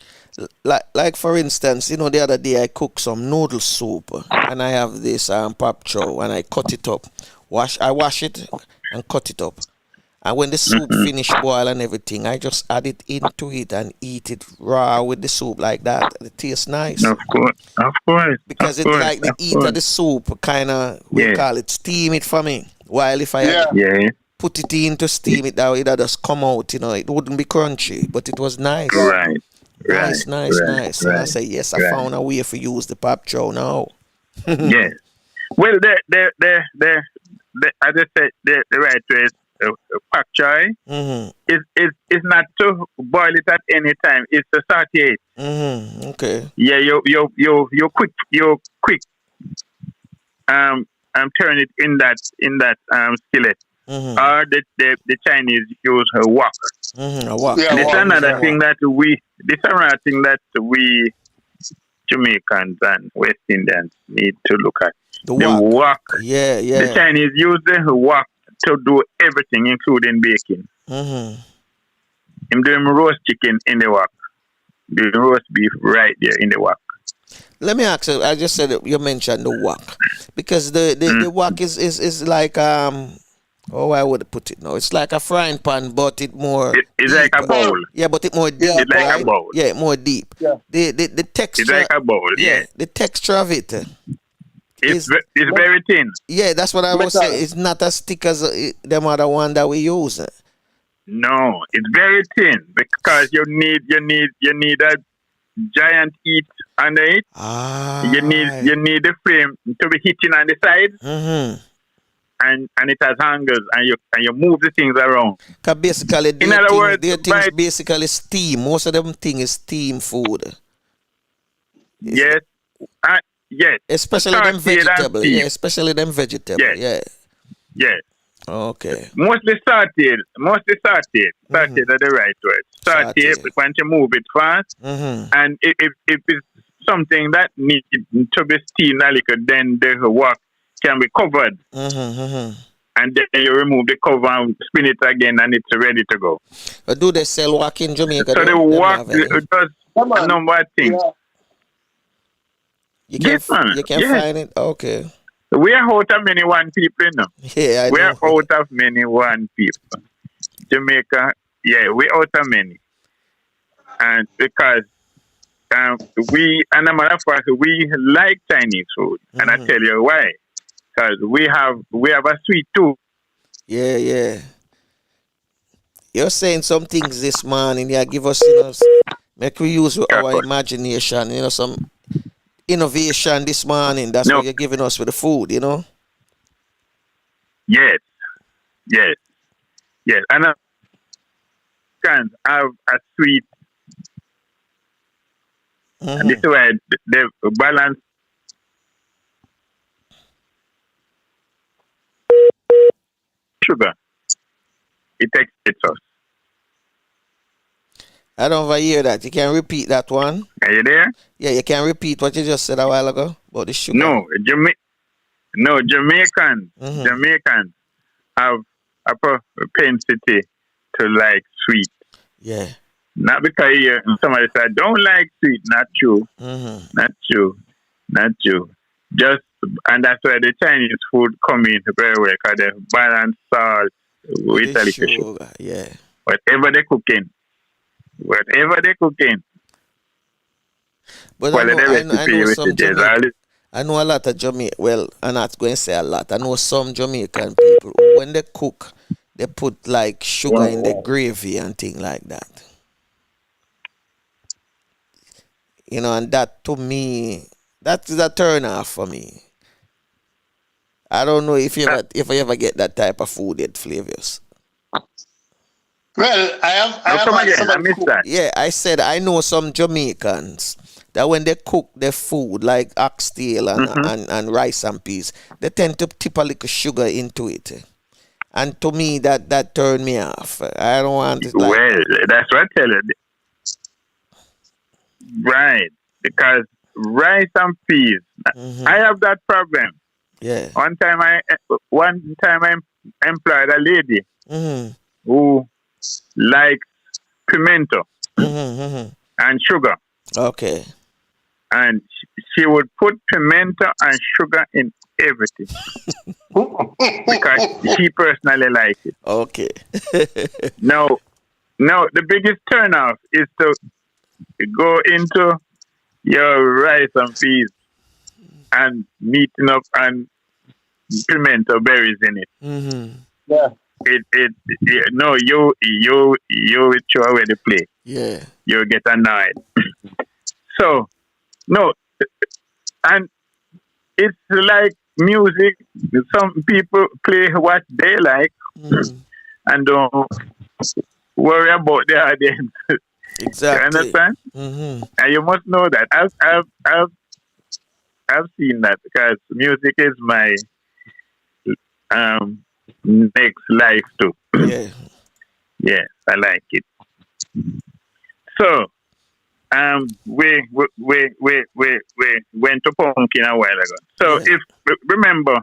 Like for instance, the other day I cooked some noodle soup and I have this pap chow and I cut it up. I wash it and cut it up. And when the soup finish boil and everything, I just add it into it and eat it raw with the soup like that. It tastes nice. Of course. Because it's like the heat of the soup kind of, we call it steam it for me. While if I put it in to steam it, that it just come out, it wouldn't be crunchy, but it was nice. Right. Nice. And I say, yes, I found a way for use the pap chow now. Yes. Well, as I said, the right way is pak choy is not to boil it at any time. It's to saute it. Okay. Yeah, you quick turn it in that skillet. Or the Chinese use a wok. A wok. Yeah, this is another thing that we Jamaicans and West Indians need to look at. The wok. Yeah. The Chinese use the wok to do everything, including baking. I'm doing roast chicken in the wok. The roast beef right there in the wok. Let me ask you, I just said you mentioned the wok. Because the wok is like I would put it now. It's like a frying pan, but it more. It's like a bowl. Yeah, but it more deep. It's like a bowl. Yeah, more deep. Yeah. The texture. It's like a bowl. Yeah. The texture of it. It's very thin. Yeah, that's what I was saying. It's not as thick as them other one that we use. No, it's very thin because you need giant heat under it. You need the frame to be hitting on the side. And it has hangers, and you move the things around. Cause basically, in other words, their things basically steam. Most of them thing is steam food. Yes, yes. Especially them vegetables. Yeah, especially them vegetables. Yes. Yeah. Yes. Okay. Mostly sauteed. Sauteed are the right word. Sauteed. Once you move it fast, and if it's something that needs to be steamed a little, then the wok can be covered. And then you remove the cover and spin it again, and it's ready to go. But do they sell wok in Jamaica? So the wok does a number of things. You can find it? Okay. We are out of many one people, you know. Yeah, we are out of many one people. Jamaica, we out of many. And because we, and a matter of fact, we like Chinese food. And I tell you why. Because we have a sweet tooth. Yeah. You're saying some things this morning. Yeah, give us, make we use our imagination, some innovation this morning. That's what you're giving us with the food, Yes. And can have a sweet. And this is why the balance. Sugar. It excites us. I don't ever hear that. You can repeat that one. Are you there? Yeah, you can repeat what you just said a while ago about the sugar. No, Jamaicans have a propensity to like sweet. Yeah. Not because somebody said, I don't like sweet. Not true. Not true. Just, and that's why the Chinese food come in very well, because they balance salt with a little sugar. Yeah. Whatever they cooking. But I know a lot of Jamaican. Well, I'm not going to say a lot. I know some Jamaican people who, when they cook, they put like sugar in the gravy and things like that. And that to me, that is a turn off for me. I don't know if I ever get that type of food at Flavius. Well, I missed that. Yeah, I said I know some Jamaicans that when they cook their food like oxtail and rice and peas, they tend to tip a little sugar into it. And to me, that turned me off. I don't want it. That's what I tell you. Right, because rice and peas, I have that problem. Yeah. One time I employed a lady who likes pimento and sugar. Okay. And she would put pimento and sugar in everything because she personally likes it. Okay. Now, the biggest turnoff is to go into your rice and peas and meeting up and pimento berries in it. Yeah. You will throw away the plate. Yeah. You'll get annoyed. So, no, and it's like music. Some people play what they like and don't worry about the audience. Exactly. You understand? And you must know that. I've seen that because music is my next life too. Yeah. Yeah, I like it. So, we went to pumpkin a while ago. So if remember,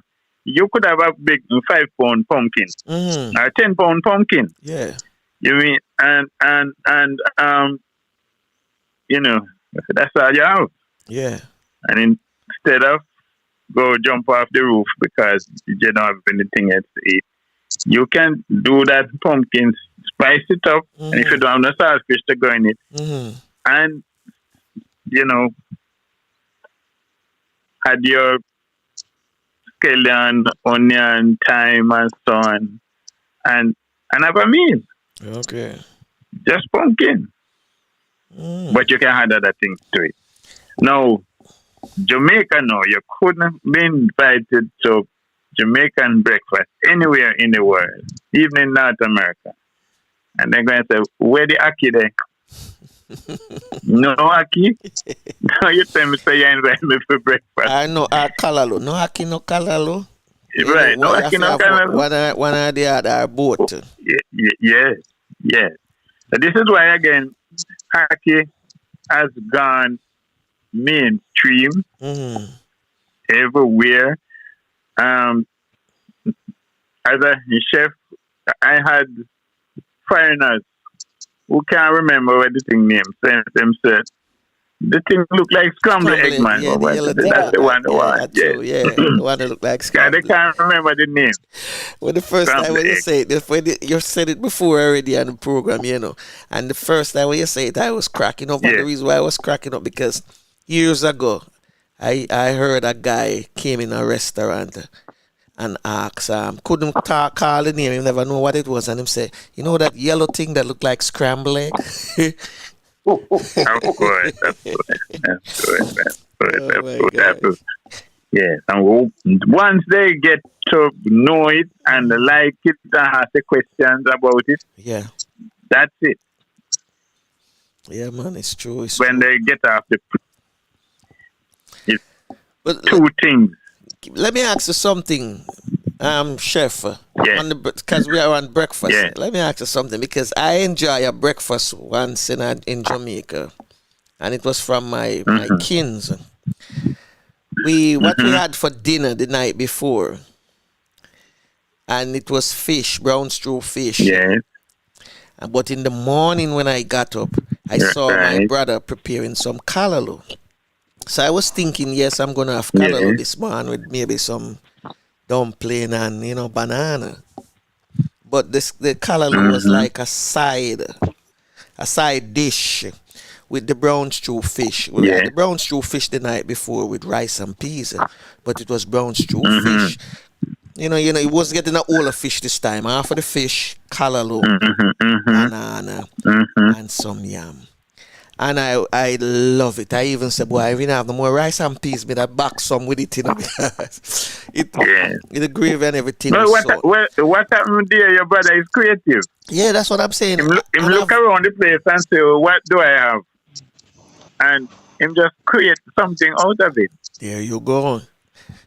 you could have a big 5-pound pumpkin, or 10-pound pumpkin. Yeah. You mean and that's all you have. Yeah. And instead of go jump off the roof because you don't have anything else to eat, you can do that pumpkin, spice it up, and if you don't have no saltfish to go in it, and add your scallion, onion, thyme, and so on, and have a meal. Okay. Just pumpkin. But you can add other things to it. Now, Jamaica, no, you couldn't be invited to Jamaican breakfast anywhere in the world, even in North America. And they're going to say, where the ackee there? No ackee? No, you tell me, say you invite me for breakfast. I know, kalalo. No ackee, no kalalo. Right, no ackee, no kalalo. One or the other boat. Yes. So this is why, again, ackee has gone mainstream everywhere. As a chef, I had foreigners who can't remember what the thing named. Them said the thing look like scrambled egg, man. Yeah, that's the one. The one that look like scrambled. They can't remember the name. Well, the first time when you say it, you said it before already on the program, you know. And the first time when you say it, I was cracking up. And the reason why I was cracking up because years ago, I heard a guy came in a restaurant and asked, couldn't call the name, he never know what it was, and him say, you know that yellow thing that look like scrambled egg? Of course, that's good. Yeah, and once they get to know it and like it and ask the questions about it, that's it. Yeah, man, it's true. When they get off the two things. Let me ask you something, chef. Because we are on breakfast. Yeah. Let me ask you something because I enjoy a breakfast once in Jamaica, and it was from my kins. We had for dinner the night before, and it was fish, brown stew fish. Yeah. But in the morning when I got up, I saw my brother preparing some callaloo. So I was thinking, yes, I'm going to have callaloo this morning with maybe some dumpling and, banana. But the callaloo was like a side dish with the brown stew fish. We had the brown stew fish the night before with rice and peas, but it was brown stew fish. It was getting a whole of fish this time. Half of the fish, callaloo, banana, and some yam. And I love it. I even said, boy, I even have no more rice and peas, but I back some with it, because the gravy and everything. Well, what happened there? Your brother is creative. Yeah, that's what I'm saying. Him look around the place and say, what do I have? And him just create something out of it. There you go.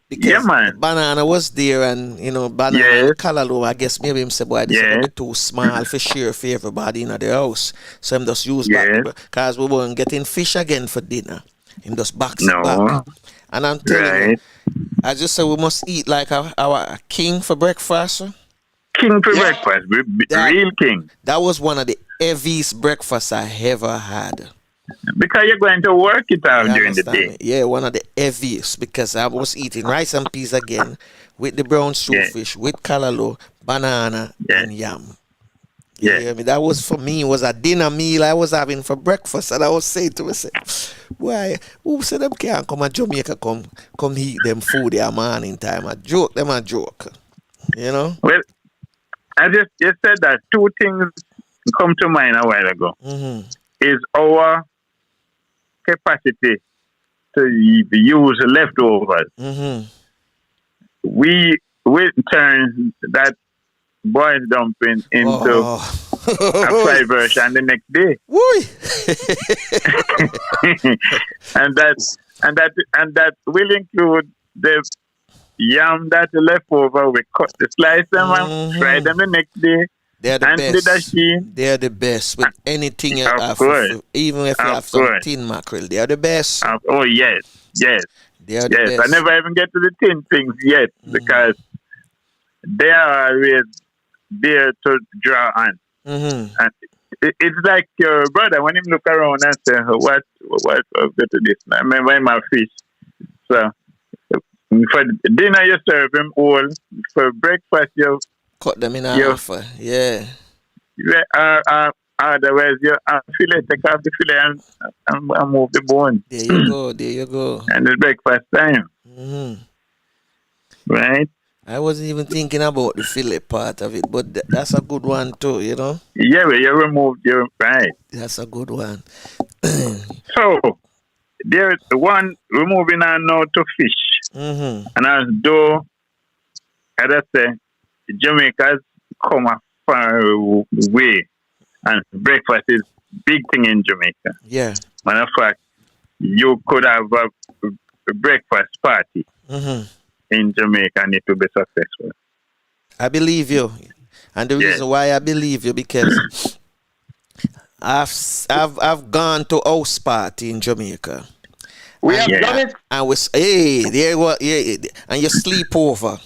Because banana was there and, banana and callaloo, I guess maybe him said, boy, this is going to be too small for share for everybody in the house. So him just use back, because we weren't getting fish again for dinner. Him just box it back. And I'm telling you, I just said we must eat like our king for breakfast. King for breakfast, real king. That was one of the heaviest breakfasts I ever had. Because you're going to work it out during the day. Yeah, one of the heaviest, because I was eating rice and peas again with the brown stew fish, with callaloo, banana, and yam. Yeah, that was for me, was a dinner meal I was having for breakfast, and I was saying to myself, why, who said them can't come to Jamaica, come eat them food there morning time? A joke. Well, you said that two things come to mind a while ago. Is our capacity to use leftovers. We turn that boiled dumpling into a fried version the next day. and that will include the yam that's left over. We slice them and fry them the next day. They're the best. They're the best with anything you have. Even if you have some tin mackerel, they are the best. Yes. They are the best. I never even get to the tin things yet because they are always there to draw on. And it's like your brother when him look around and say, "What go to this?" I remember my fish. So for dinner you serve him all. For breakfast you cut them in half. Otherwise, take off the fillet and move the bone. There you go. And it's breakfast time. Right? I wasn't even thinking about the fillet part of it, but that's a good one too, Yeah, you remove your right. That's a good one. So there's one. We're moving on now to fish, and as though, as I say, Jamaica's come a far way, and breakfast is big thing in Jamaica. Yeah. Matter of fact, you could have a breakfast party in Jamaica and it will be successful. I believe you, and the reason why I believe you because I've gone to house party in Jamaica. We have done it. And and you sleep over.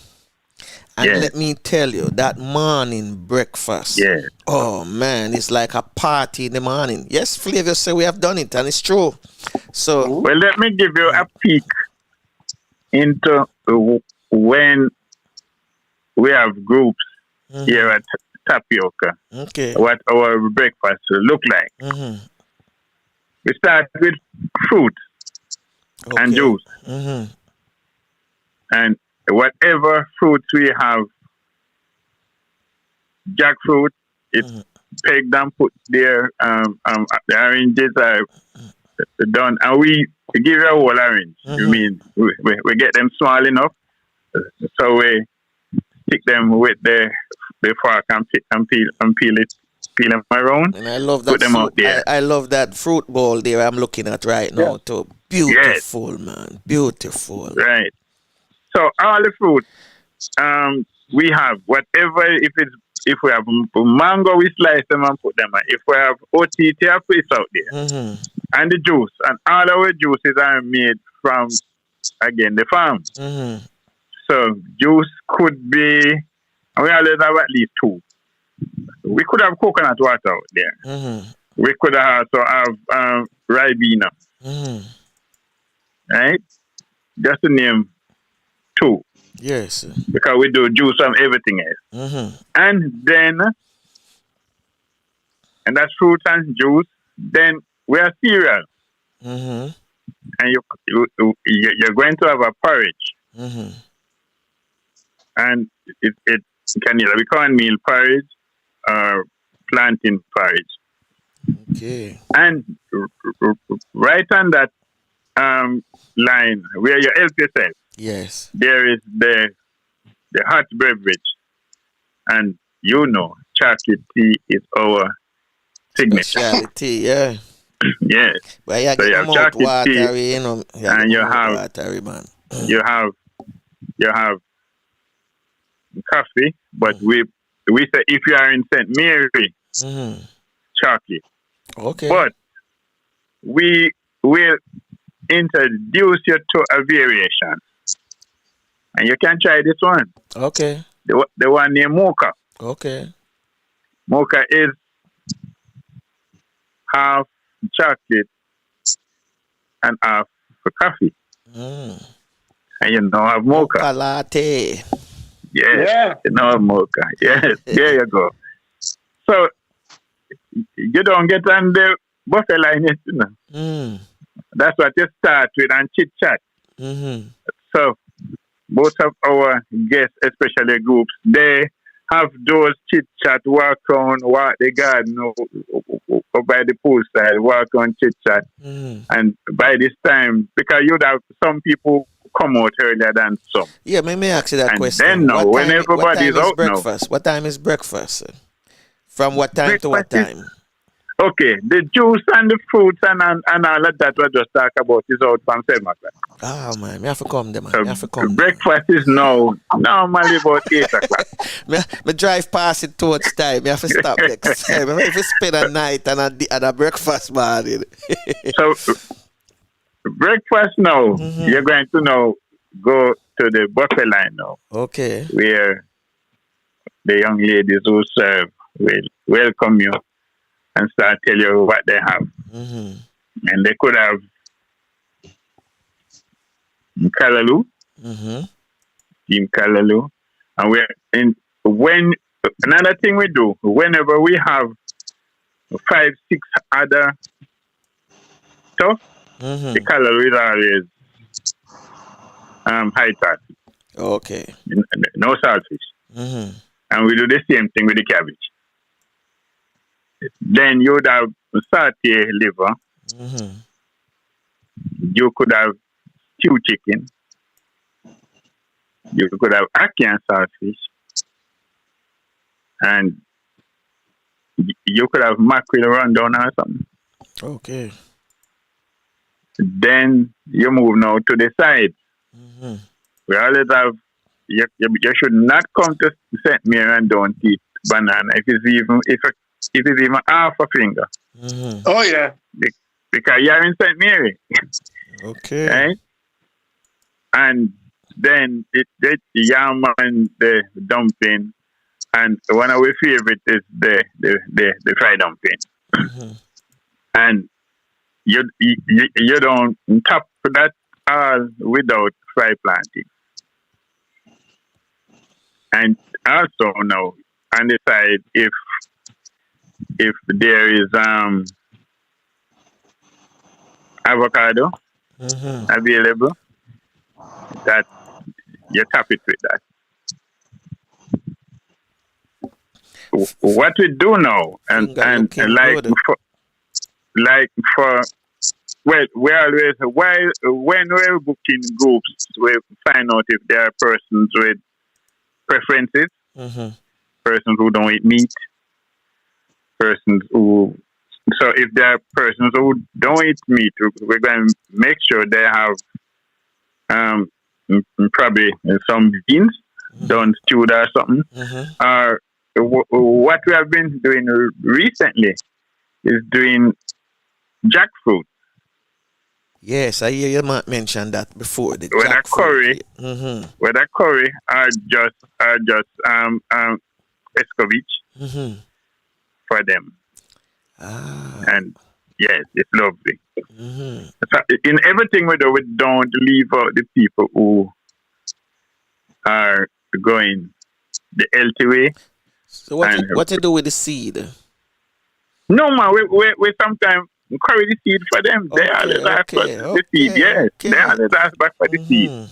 And let me tell you, that morning breakfast. Yeah. Oh man, it's like a party in the morning. Yes, Flavor say we have done it, and it's true. So well, let me give you a peek into when we have groups here at Tapioca. Okay. What our breakfast look like. We start with fruit and juice. And whatever fruits we have, jackfruit, it's pegged and put there. The oranges are done, and we give you a whole orange. You mean we get them small enough, so we stick them with the fork and peel them around. And I love that. Put them out there. I love that fruit bowl there. I'm looking at right now too. Beautiful, man. Beautiful. Right. So all the fruit, we have whatever. If we have mango, we slice them and put them. If we have OTT, it's out there, and the juice, and all our juices are made from the farm. So juice could be, we always have at least 2. We could have coconut water out there. We could also have Ribena, right? Just to name 2. Yes. Because we do juice from everything else. And then, and that's fruit and juice. Then we have cereal. And you're going to have a porridge. And it can either be cornmeal porridge or plantain porridge. Okay. And right on that line where you help yourself. Yes. There is the hot beverage, and chocolate tea is our signature. Specialty, yeah. Yes. Well, you so you have chocolate tea, and you have watery, man. you have coffee, but we say if you are in St. Mary, chocolate. Okay. But we will introduce you to a variation. And you can try this one. Okay. The one named mocha. Okay. Mocha is half chocolate and half coffee. And you have mocha. Mocha latte. Yes. Yeah. You have mocha. Yes. There you go. So you don't get on the buffet line yet, That's what you start with and chit chat. So both of our guests, especially groups, they have those chit chat, walk around, walk the garden, or by the poolside, walk on chit chat. And by this time, because you'd have some people come out earlier than some. Yeah, let me ask you that and question. Then now, when everybody's out breakfast? now. What time is breakfast? From what time to what time? Okay, the juice and the fruits and all of that we just talk about is out from 7 o'clock. Oh man, me have to come there, man. So me have to come. Breakfast is now normally about 8 o'clock. me drive past it towards time. Me have to stop next time. I have to spend a night and a breakfast morning. So breakfast now, you're going to now go to the buffet line now. Okay. Where the young ladies who serve will welcome you and start tell you what they have. And they could have Kalaloo, Team Kalaloo. And another thing we do, whenever we have 5, 6 other stuff, the Kalaloo is always high fat. Okay. No saltfish. And we do the same thing with the cabbage. Then you would have satay liver, Mm-hmm. You could have stew chicken. You could have ackee and saltfish. And you could have mackerel rundown or something. Okay. Then you move now to the side. Mm-hmm. We always have, you should not come to St. Mary and don't eat banana if it's even half a finger. Mm-hmm. Oh yeah. Because you're in St. Mary. Okay. Right? And then the yam and the dumpling. And one of our favorite is the fried dumpling. Mm-hmm. And you don't top that all without fry planting. And also now on the side, if there is avocado available, that you top it with that. What we do now, and like for well, we always when we're booking groups, we find out if there are persons with preferences, persons who don't eat meat, persons who. So if there are persons who don't eat meat, we're going to make sure they have probably some beans done stewed or something. What we have been doing recently is doing jackfruit. Yes, I hear you mention that before. Whether curry, whether curry or just escovitch for them. And yes, it's lovely. So in everything we do, we don't leave out the people who are going the healthy way. So what you do with the seed? No man, we sometimes carry the seed for them. They always ask for the seed, yes. They always ask back for the seed.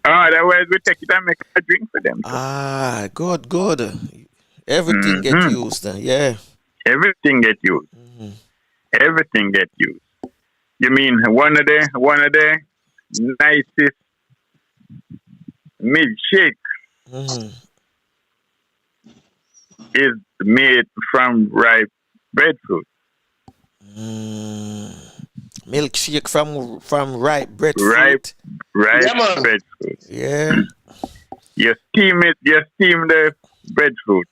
Otherwise we take it and make a drink for them. Ah, good. Everything get used then, yeah. Everything get used. Everything get used. You mean one of the nicest milkshake is made from ripe breadfruit. Milkshake from ripe breadfruit. Ripe breadfruit. Yeah. You steam the breadfruit.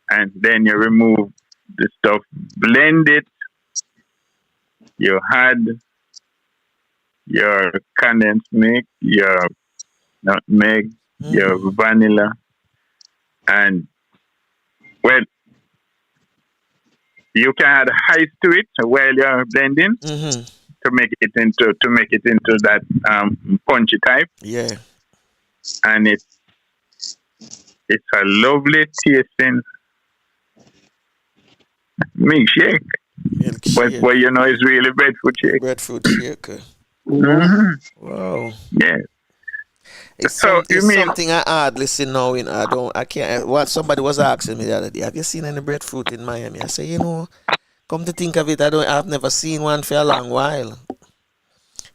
And then you remove the stuff, blend it. You add your condensed milk, your nutmeg, your vanilla, and well, you can add ice to it while you're blending to make it into that punchy type. Yeah, and it's a lovely tasting milkshake. But you know, it's really breadfruit shake. Breadfruit shake. Wow. Yeah. It's something I hardly see now. I can't. What somebody was asking me the other day. Have you seen any breadfruit in Miami? I say, come to think of it, I've never seen one for a long while.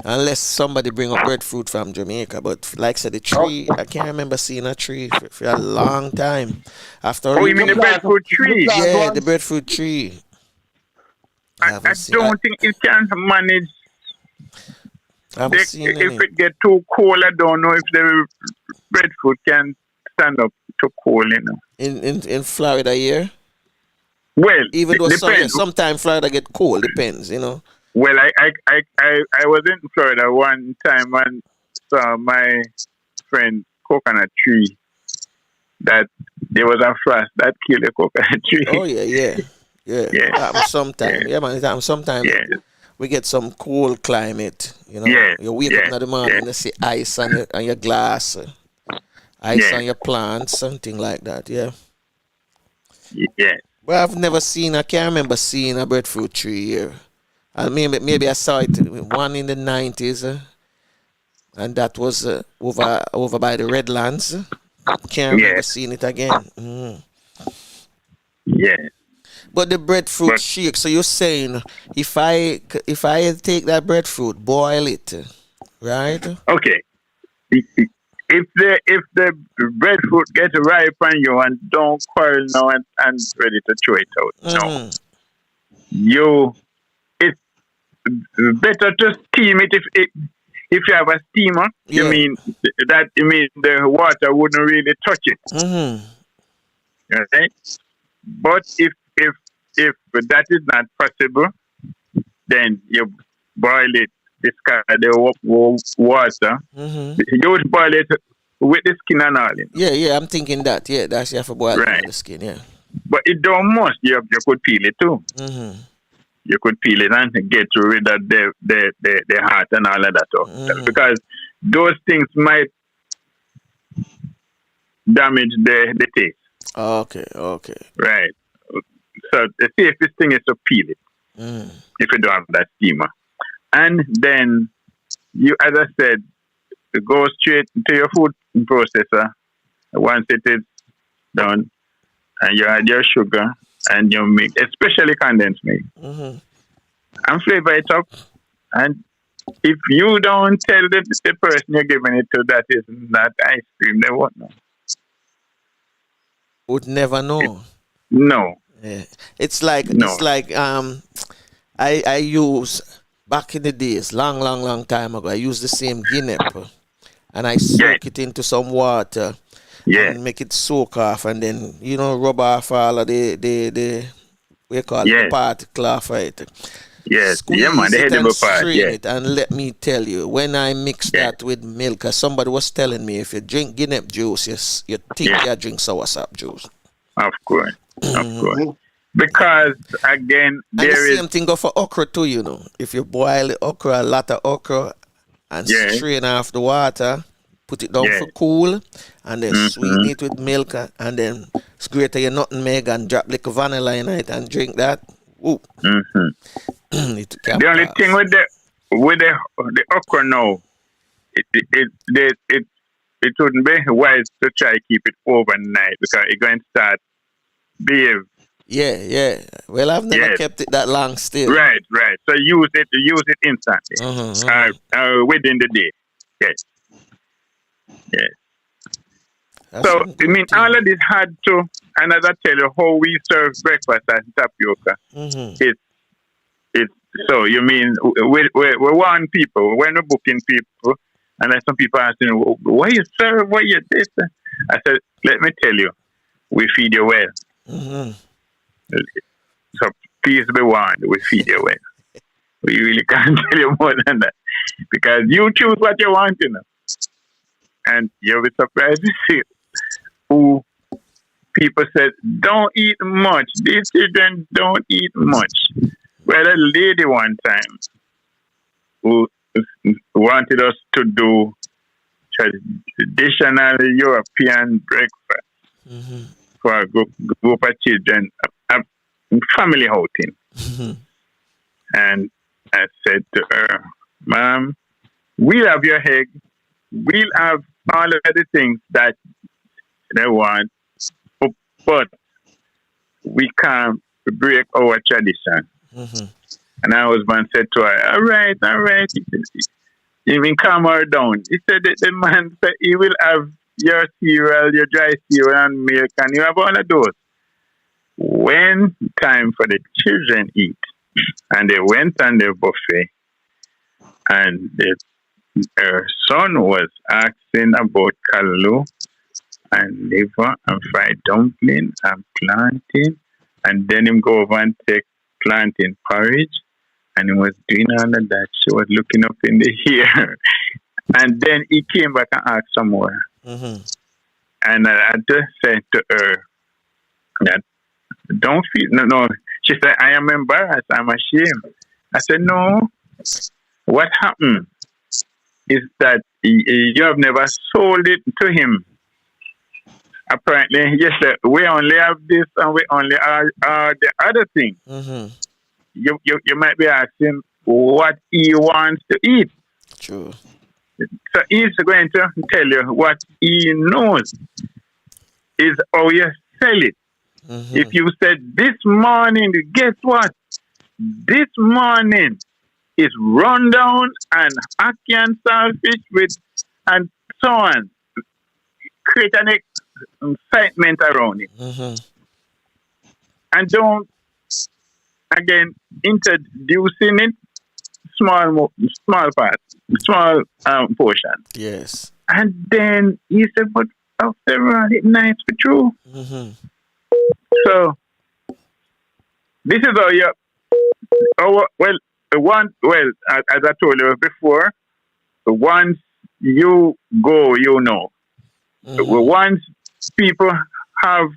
Unless somebody bring up breadfruit from Jamaica. But like I said, the tree, I can't remember seeing a tree for a long time. You mean the breadfruit tree? Yeah, the breadfruit tree. I don't think it can manage. If it get too cold, I don't know if the breadfruit can stand up to cold, In Florida here? Well, even though sometimes Florida get cold, depends, Well, I was in Florida one time and saw my friend coconut tree that there was a frost that killed the coconut tree. Oh yeah. Sometimes, sometimes we get some cold climate. You wake up in the morning, you see ice on your glass, ice on your plants, something like that. Yeah. Well, I can't remember seeing a breadfruit tree here. And maybe I saw it one in the 90s, and that was over by the Redlands. Can't remember seeing it again. Yeah. But the breadfruit shake. So you're saying if I take that breadfruit, boil it, right? Okay. If the breadfruit gets ripe on you and don't quarrel now and ready to throw it out, no. It's better to steam it if you have a steamer. Yeah. You mean the water wouldn't really touch it. Okay? But if that is not possible, then you boil it, discard the water. You would boil it with the skin and all. Yeah, I'm thinking that. Yeah, that's you have to boil it with the skin, yeah. But it don't must. You could peel it too. You could peel it and get rid of the heart and all of that. Because those things might damage the taste. Okay. Right. So the safest thing is to peel it if you don't have that steamer. And then you, as I said, go straight to your food processor once it is done, and you add your sugar and you make, especially condensed milk, and flavor it up. And if you don't tell the person you're giving it to that is not ice cream, they won't know. Would never know. No. Yeah. It's like I use back in the days, long time ago. I used the same guinea and I soak it into some water and make it soak off, and then rub off all of the we call it the particle off it. Yes, Squeeze man, the it and edible part. strain it, and let me tell you, when I mix that with milk, somebody was telling me if you drink guinea juice, you think you drink soursop juice. Of course. Because again, the same thing go for okra too, If you boil the okra, a lot of okra, and strain off the water, put it down for cool, and then sweeten it with milk, and then grate your nutmeg and drop like vanilla in it and drink that. Ooh. The only thing with the okra now, it wouldn't be wise to try to keep it overnight because it's going to start behave. Yeah. Well, I've never kept it that long still. Right. So use it instantly. Within the day. Yes. That's so all of this had to, and as I tell you, how we serve breakfast at Tapioca. It's so we want people when we're booking people, and then some people asking, "Why you serve? Why you this?" I said, "Let me tell you, we feed you well." So please be warned, we feed you well. We really can't tell you more than that because you choose what you want, and you'll be surprised to see who people said don't eat much. These children don't eat much. Well, a lady one time who wanted us to do traditional European breakfast for a group of children, a family outing. And I said to her, "Ma'am, we'll have your egg, we'll have all of the things that they want, but we can't break our tradition." And our husband said to her, all right. Even calm her down. He said that the man said he will have your cereal, your dry cereal and milk, and you have all of those. When time for the children eat, and they went on the buffet, and her son was asking about callaloo and liver and fried dumpling and plantain, and then him go over and take plantain porridge, and he was doing all of that. She was looking up in the air, and then he came back and asked some more. And I just said to her that don't feel no. She said, I am embarrassed, I'm ashamed. I said, no. What happened is that you have never sold it to him. Apparently, yes, sir, we only have this and we only are the other thing. You might be asking what he wants to eat. True. So he's going to tell you what he knows is how you sell it. If you said this morning, guess what? This morning is rundown and ackee and saltfish with and so on. Create an excitement around it. And don't, again, introducing it small portion. Yes. And then he said, but after all, it's nice for true. So, this is how you, as I told you before, once you go, you know. Once people have,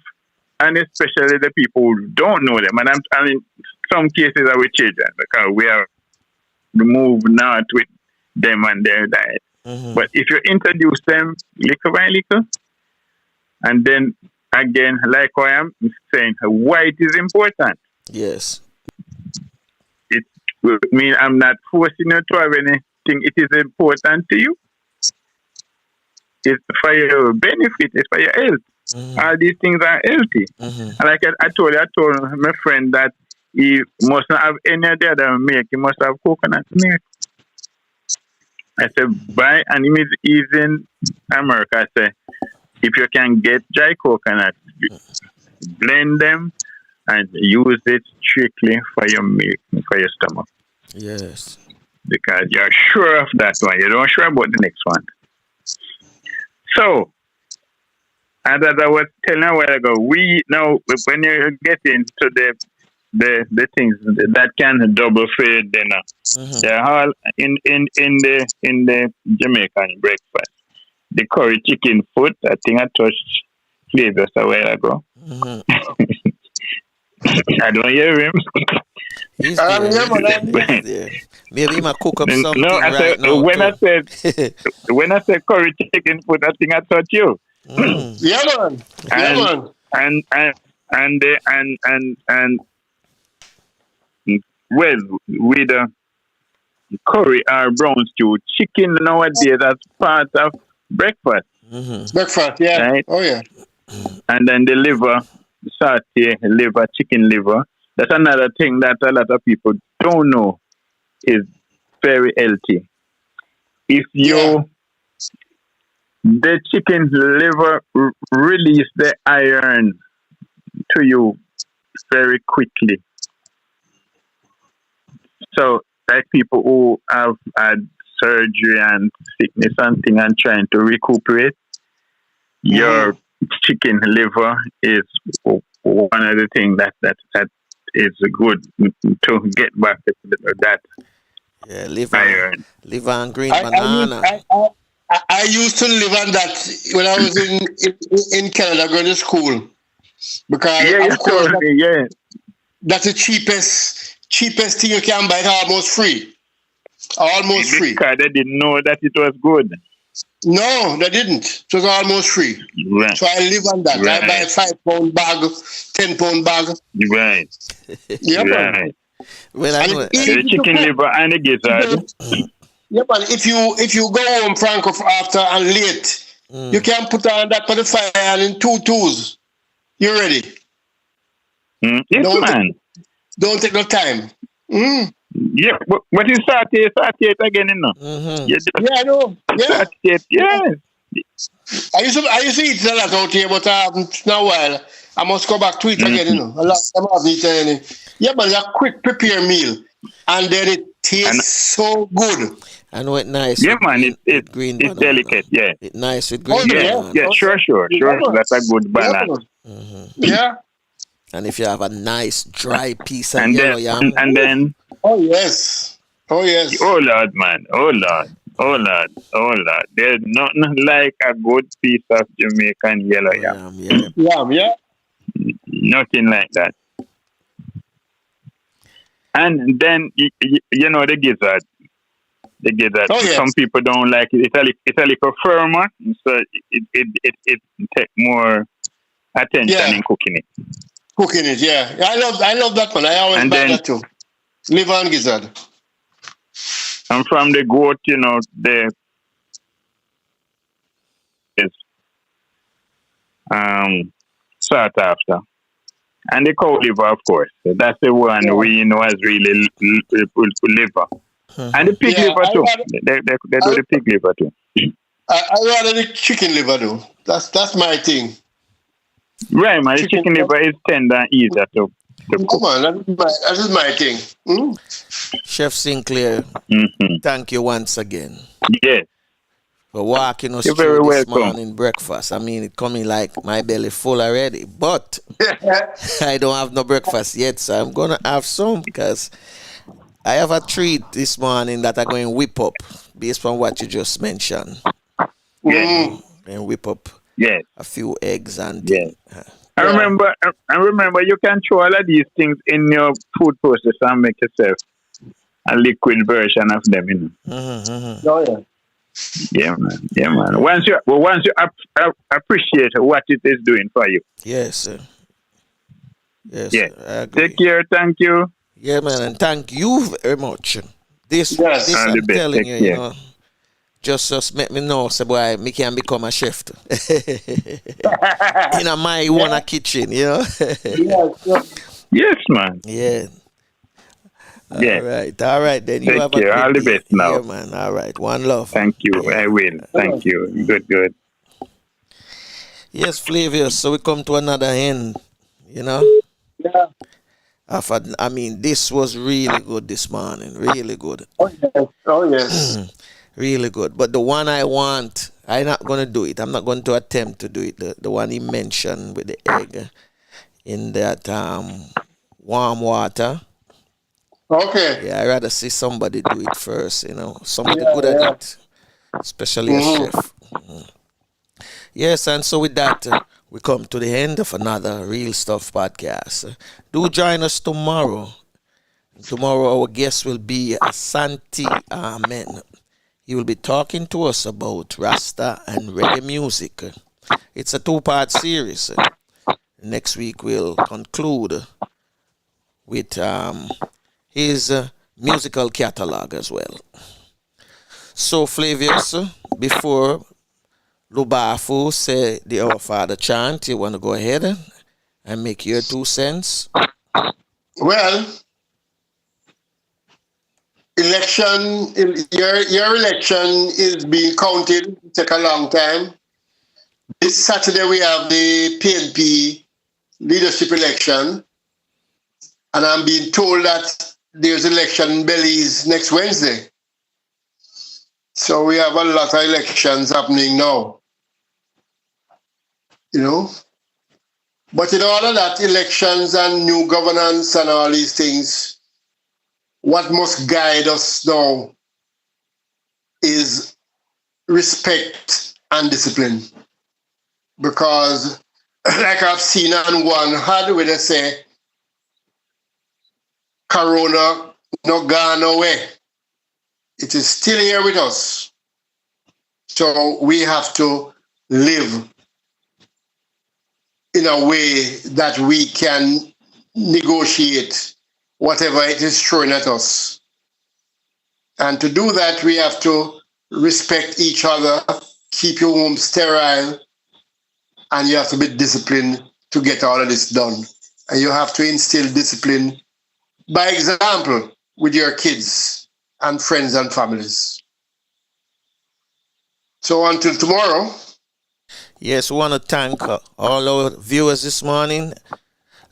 and especially the people who don't know them, and I'm in some cases are with children because we are moved not with them and their diet. But if you introduce them little by little, and then again, like I am saying, why it is important. Yes. It will mean I'm not forcing you to have anything. It is important to you. It's for your benefit. It's for your health. All these things are healthy. And like I told my friend that he must not have any of the other milk. He must have coconut milk. I said, buy, and he's in America. I said, if you can get dry coconut, blend them and use it strictly for your milk, for your stomach. Yes. Because you're sure of that one. You don't sure about the next one. So, as I was telling a while ago, we know when you get into the things that can double for your dinner, they're all in the Jamaican breakfast. The curry chicken foot, I think I touched flavors a while ago. I don't hear him. He's there. Maybe he might cook up something now. When I said curry chicken foot, I think I touched you. Yeah, man. And well, with curry or brown stew, chicken nowadays as part of breakfast. Breakfast, yeah. Right? Oh, yeah. And then the liver, satay liver, chicken liver. That's another thing that a lot of people don't know is very healthy. If the chicken liver release the iron to you very quickly. So, like people who have had surgery and sickness and thing and trying to recuperate, your chicken liver is one of the things that is good to get back that iron. Liver and green banana. I used to live on that when I was in Canada going to school. Because of course, that's the cheapest thing you can buy, almost free. Almost free. Because they didn't know that it was good. No, they didn't. It was almost free. Right. So I live on that. Right. I buy a 5-pound bag, 10-pound bag. Right. Yeah, right. Well, I know the chicken liver and the gizzard. Yeah, but if you go home, Franco, after and late, you can put on that for the fire and in 2 twos. You're ready. Yes, man. Don't take no time. Yeah, what is satay? Satay it again, you know. Yeah, I know. Yeah. Satay, yes. I used to eat a lot out here, but now a while I must go back to it again, you know. A lot of them eat any. Yeah, but it's a quick prepare meal, and then it tastes so good. And what nice. Yeah, man, it's green. It's delicate. Yeah, it's nice with green. Banana. Yeah, sure. That's a good banana. Yeah. And if you have a nice dry piece of yellow yam. And then. Oh yes. Oh Lord, man. Oh Lord. There's nothing like a good piece of Jamaican yellow yam. Yeah. Nothing like that. And then you know the gizzard. Oh, yes. Some people don't like it. It's a little firmer, so it take more attention in cooking it. Cooking it, yeah. I love that one. I always buy that too. Liver and gizzard. And from the goat, you know, is sought after. And the cow liver, of course. That's the one we know as really liver. And the pig liver too. They do the pig liver too. I rather the chicken liver though. That's my thing. Right, man. The chicken liver is tender and easier to cook. Come on, that is my thing. Chef Sinclair, thank you once again. Yes. For walking us You're through very this welcome. morning breakfast. I mean, it coming like my belly full already, but I don't have no breakfast yet, so I'm gonna have some because I have a treat this morning that I'm going to whip up based on what you just mentioned. Yes. And whip up a few eggs and I remember you can throw all of these things in your food processor and make yourself a liquid version of them, you know. Oh yeah. Yeah, man. Once you appreciate what it is doing for you. Yes, sir. Yes, yeah. Sir, I agree. Take care. Thank you. Yeah, man, and thank you very much. This I'm telling you, you know, just make me know, so boy, me can become a chef too. In a my own kitchen, you know. Yes, man. Yeah. All right. Then you Take have care. a All the good best now. Yeah, man. All right. One love. Thank you. Yeah. I will. Thank you. Good. Yes, Flavius. So we come to another end, you know. Yeah. I mean, this was really good this morning. Really good. Oh yes. Really good. But the one I want, I'm not going to do it. I'm not going to attempt to do it. The one he mentioned with the egg in that warm water. Okay. Yeah, I'd rather see somebody do it first, you know. Somebody good at it, especially a chef. Yes, and so with that, we come to the end of another Real Stuff podcast. Do join us tomorrow. Tomorrow, our guest will be Asante Amen. He will be talking to us about Rasta and reggae music. It's a 2-part series. Next week, we'll conclude with his musical catalog as well. So, Flavius, before Lubafu say the Our Father chant, you want to go ahead and make your 2 cents? Well, your election is being counted. It take a long time. This Saturday we have the PNP leadership election, and I'm being told that there's election in Belize next Wednesday. So we have a lot of elections happening now. You know? But in all of that, elections and new governance and all these things, what must guide us now is respect and discipline. Because like I've seen on one hand where they say, Corona not gone away. It is still here with us. So we have to live in a way that we can negotiate whatever it is throwing at us. And to do that, we have to respect each other, keep your home sterile, and you have to be disciplined to get all of this done. And you have to instill discipline by example with your kids and friends and families. So until tomorrow. Yes, we want to thank all our viewers this morning.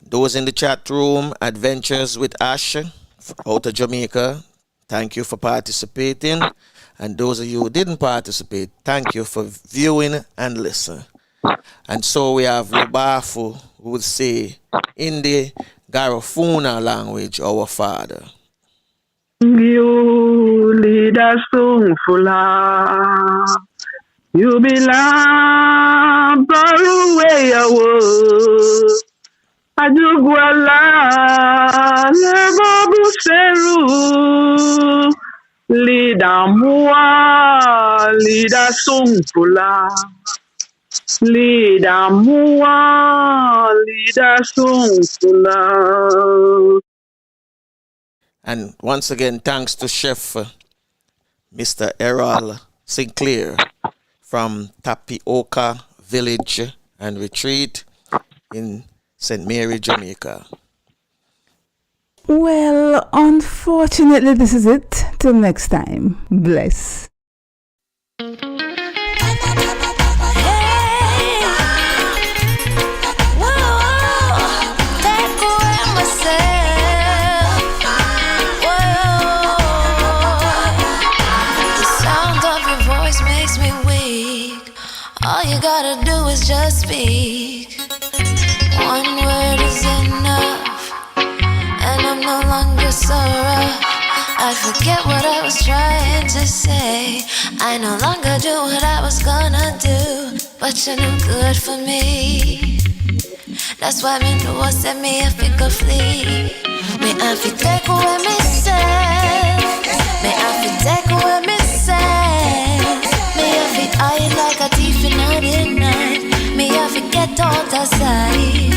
Those in the chat room, Adventures with Ash out of Jamaica, thank you for participating. And those of you who didn't participate, thank you for viewing and listening. And so we have Lubafu, who would say in the Garifuna language, our Father. You lead us so full. You belong far away away. Ajugwala lebo buseru. Lida mua, lida sungfula. Lida mua, lida sungfula. And once again, thanks to Chef Mr. Errol Sinclair from Tapioca Village and Retreat in St. Mary, Jamaica. Well, unfortunately, this is it. Till next time. Bless. All you gotta do is just speak. One word is enough, and I'm no longer so rough. I forget what I was trying to say. I no longer do what I was gonna do, but you're no good for me. That's why me know I said me if it could flee. Me I fi take away me say. Me I fi take away me say. Me I fi hide like a thief in the night. Me I fi get out of sight.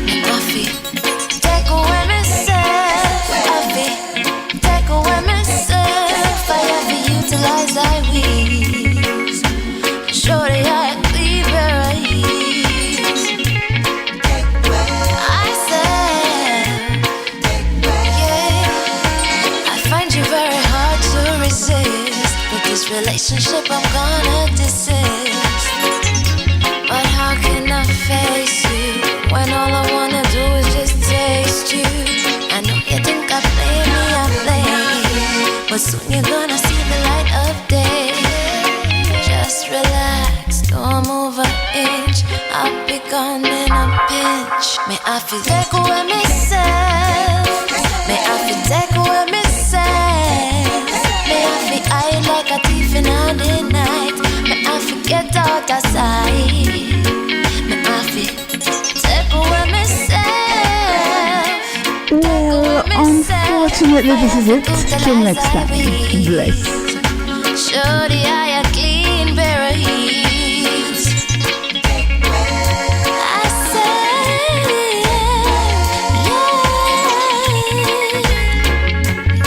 Me I fi take away myself. I fi take away myself. I have to utilize thy wings. Show the eye clean where I is. I said, yeah. I find you very hard to resist. With this relationship I'm gonna desist. But how can I face you when all I wanna do is just taste you? I know you think I play me, I play, but soon you're gonna see the light of day. Just relax, don't move an inch. I'll be gone in a pinch. May I feel take away myself. May I feel take away myself. May I feel hide like a thief in the night. May I forget out of sight. May I feel take away myself. Well, unfortunately, this is it. Till next time. Bless. Show the eye a clean pair of heels. I said,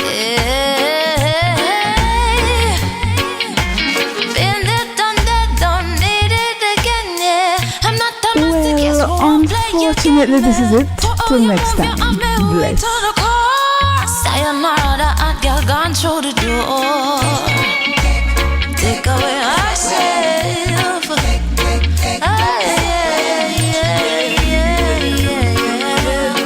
yeah. Been there, done that, don't need it again, yeah. I'm not the master, guess who I'm playing. Unfortunately, this is it. Till next time. Bless. Sayonara, the hot girl gone through the door.